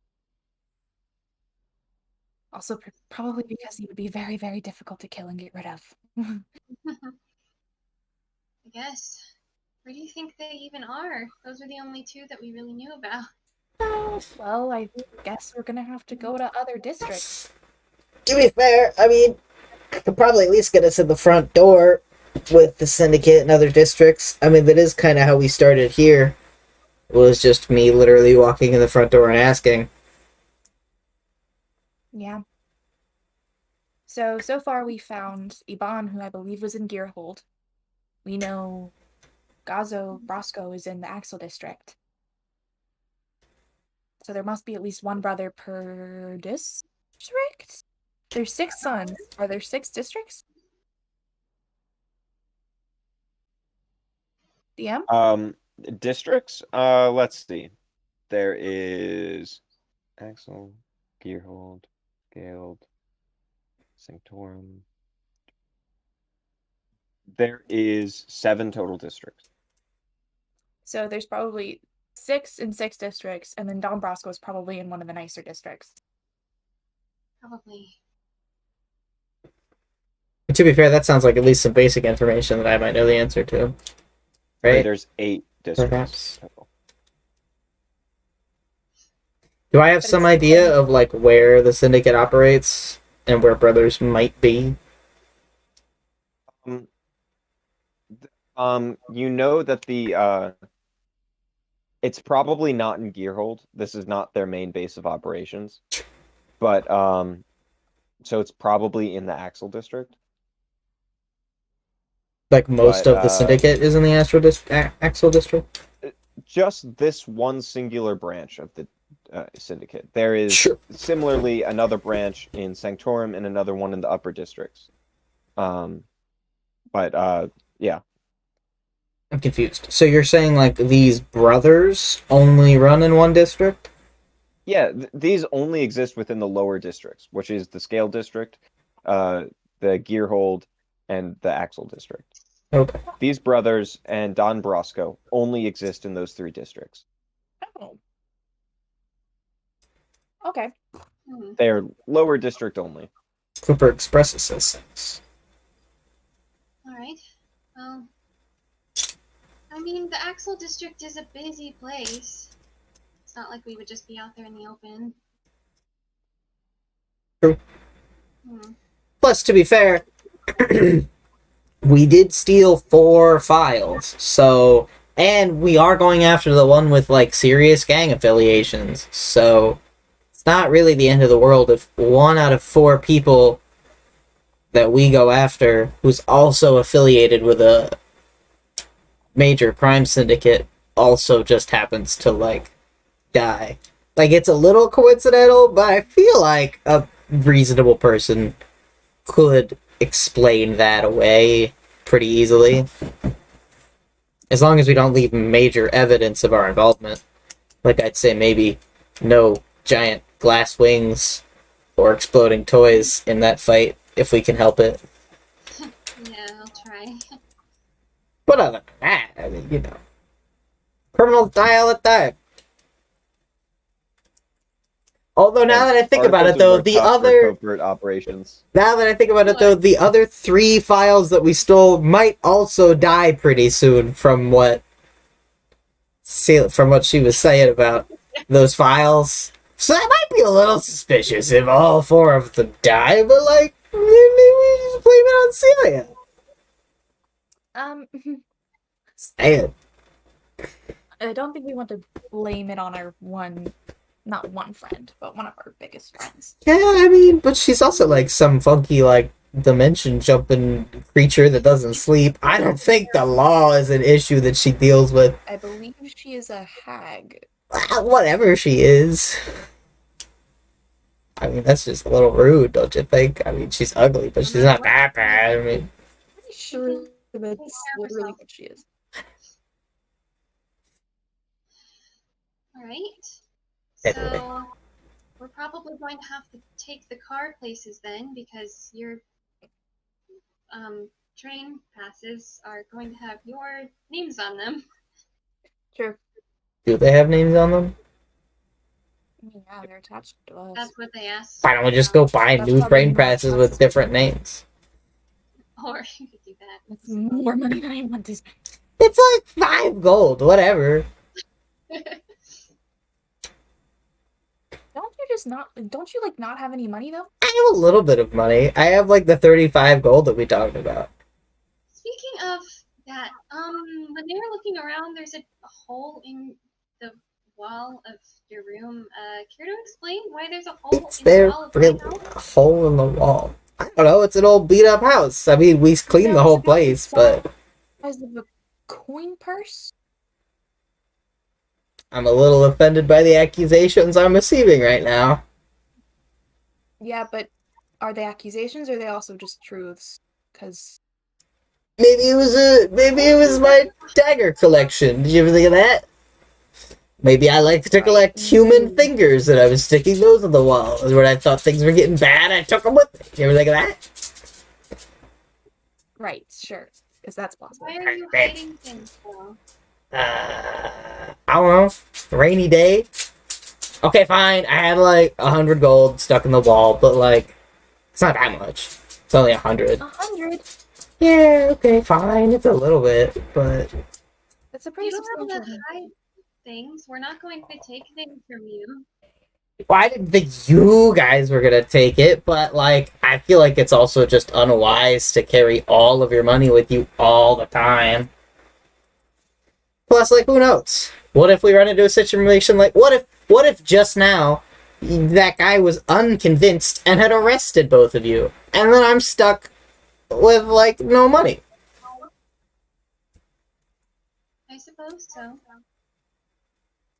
Also, probably because he would be very, very difficult to kill and get rid of.
I guess. Where do you think they even are? Those are the only two that we really knew about.
Well, I guess we're gonna have to go to other districts.
To be fair, I mean, I could probably at least get us in the front door with the syndicate and other districts. I mean, that is kind of how we started here. It was just me literally walking in the front door and asking.
Yeah. So far we found Iban, who I believe was in Gearhold. We know Gazo Brosco is in the Axel district. So there must be at least one brother per district? There's 6 sons. Are there 6 districts? DM?
Districts? Let's see. There is Axel, Gearhold, Gald, Sanctorum. There is 7 total districts.
So there's probably 6 in 6 districts, and then Don Brasco is probably in one of the nicer districts.
Probably.
To be fair, that sounds like at least some basic information that I might know the answer to. Right?
There's 8 districts.
Perhaps.
total.
Do I have
But
some
it's-
idea of like where the syndicate operates and where brothers might be?
You know that it's probably not in Gearhold. This is not their main base of operations. But so it's probably in the Axel district.
Like most
But,
of the syndicate is in the Axel district.
Just this one singular branch of the syndicate. There is
Sure.
similarly another branch in Sanctorum and another one in the upper districts. Yeah.
I'm confused. So you're saying like these brothers only run in one district?
Yeah, these only exist within the lower districts, which is the Scale district, the Gearhold, and the Axel district.
Okay.
These brothers and Don Brasco only exist in those 3 districts.
Oh. Okay.
They're lower district only.
Cooper Express says things.
Alright. Well, I mean, the Axel district is a busy place. It's not like we would just be out there in the open.
True.
Hmm.
Plus, to be fair, we did steal 4 files, so, and we are going after the one with like serious gang affiliations, so it's not really the end of the world if 1 out of 4 people that we go after who's also affiliated with a major crime syndicate also just happens to like die. Like, it's a little coincidental, but I feel like a reasonable person could explain that away pretty easily. As long as we don't leave major evidence of our involvement. Like, I'd say maybe no giant glass wings or exploding toys in that fight, if we can help it.
Yeah, I'll try.
But other than that, I mean, you know, criminals die all the time. Although now that I think about it, though, the other
covert operations.
now that I think about it, though, the other 3 files that we stole might also die pretty soon from what she was saying about those files. So that might be a little suspicious if all 4 of them die, but like maybe we just blame it on Celia. Saying.
I don't think we want to blame it on our not one friend, but one of our biggest friends.
Yeah, I mean, but she's also like some funky like dimension jumping creature that doesn't sleep. I don't think the law is an issue that she deals with.
I believe she is a hag.
Whatever she is. I mean, that's just a little rude, don't you think? I mean, she's ugly, but she's not that bad. I mean,
Pretty sure that's literally what she is.
Alright.
Anyway.
So, we're probably going to have to take the car places then, because your train passes are going to have your names on them.
Sure.
do they have names on them?
Yeah, they're attached to us.
That's what they asked.
Why don't we just go buy
That's
new
probably
train
not
passes with
us.
different names?
Or you could do that.
That's more money than I want to spend.
It's like 5 gold, whatever.
Don't you like not have any money though?
I have a little bit of money. I have like the 35 gold that we talked about.
Speaking of that, when they were looking around, there's a hole in the wall of your room. Care to explain why there's a hole
Is
in the
there
wall of my
really
house?
a hole in the wall? I don't know. It's an old beat up house. I mean, we cleaned the whole place, but
Size of a coin purse?
I'm a little offended by the accusations I'm receiving right now.
Yeah, but are they accusations or are they also just truths? Because
Maybe it was my dagger collection. Did you ever think of that? Maybe I like to collect human fingers and I was sticking those on the wall. When I thought things were getting bad, I took them with me. Did you ever think of that?
right, sure, because that's possible.
Why are you hiding things, though?
I don't know, rainy day. Okay, fine. I had like 100 gold stuck in the wall, but like, it's not that much. It's only 100.
100.
Yeah, okay, fine. It's a little bit, but
That's a pretty
You don't have
substantial
to
amount.
hide things. We're not going to take things from you.
well, I didn't think you guys were gonna take it. But like, I feel like it's also just unwise to carry all of your money with you all the time. Plus, like, who knows? What if we run into a situation like what if just now that guy was unconvinced and had arrested both of you, and then I'm stuck with like no money.
I suppose so.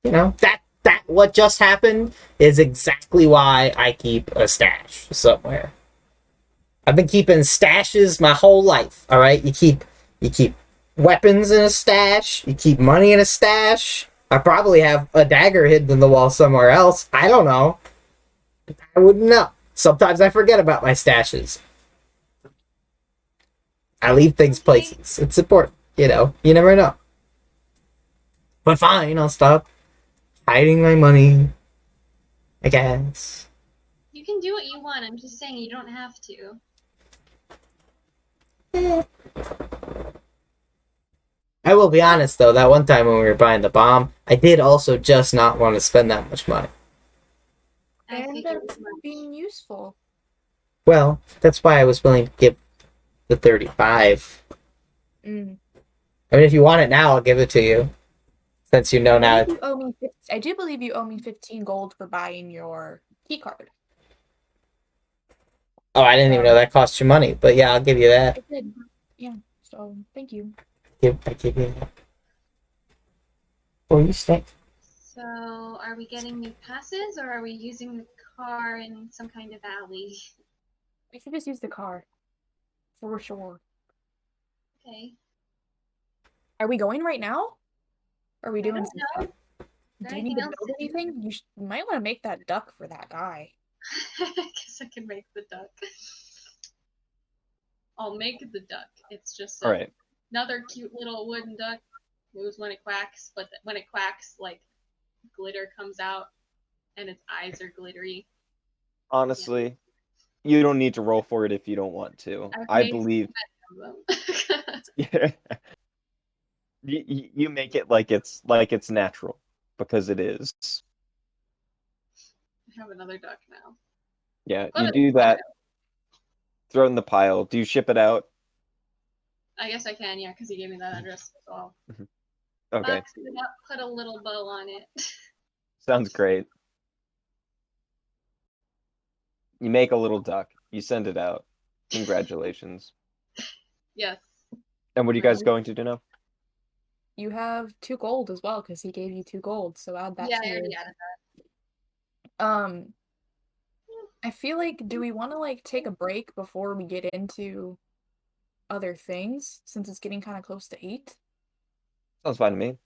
You know, that what just happened is exactly why I keep a stash somewhere. I've been keeping stashes my whole life. All right, you keep weapons in a stash. You keep money in a stash. I probably have a dagger hidden in the wall somewhere else. I don't know. I wouldn't know. Sometimes I forget about my stashes. I leave things places. It's important. You know, you never know. But fine, I'll stop hiding my money, I guess.
You can do what you want. I'm just saying you don't have to.
I will be honest though, that one time when we were buying the bomb, I did also just not want to spend that much money.
I
And
figured
that's
as much.
being useful.
Well, that's why I was willing to give the 35.
Mm.
I mean, if you want it now, I'll give it to you. Since you know
I
now.
believe you owe me I do believe you owe me 15 gold for buying your key card.
Oh, I didn't even know that cost you money. But yeah, I'll give you that.
I did. Yeah. So thank you.
I give you that. Oh, you stink.
So, are we getting new passes or are we using the car in some kind of alley?
We should just use the car. For sure.
Okay.
Are we going right now? Are we
I
doing
don't
some
know.
stuff?
there
Do you need
anything
to
else
build anything? You might want to make that duck for that guy.
I guess I can make the duck. I'll make the duck. It's just
All right.
another cute little wooden duck. Moves when it quacks, but when it quacks, like glitter comes out, and its eyes are glittery.
Honestly, you don't need to roll for it if you don't want to.
I've
I
made
believe
some of them.
you make it like it's natural because it is.
I have another duck now.
Yeah,
Put
you
it
do
in the
that.
pile.
Throw it in the pile. Do you ship it out?
I guess I can, yeah, because he gave me that address. So I'll
Okay,
box it up, put a little bow on it.
sounds great. You make a little duck. You send it out. Congratulations.
Yes.
And what are you guys going to do now?
You have 2 gold as well because he gave you 2 gold, so add that
Yeah,
to
I
your.
already added that.
I feel like do we want to like take a break before we get into other things since it's getting kind of close to 8?
Sounds fine to me.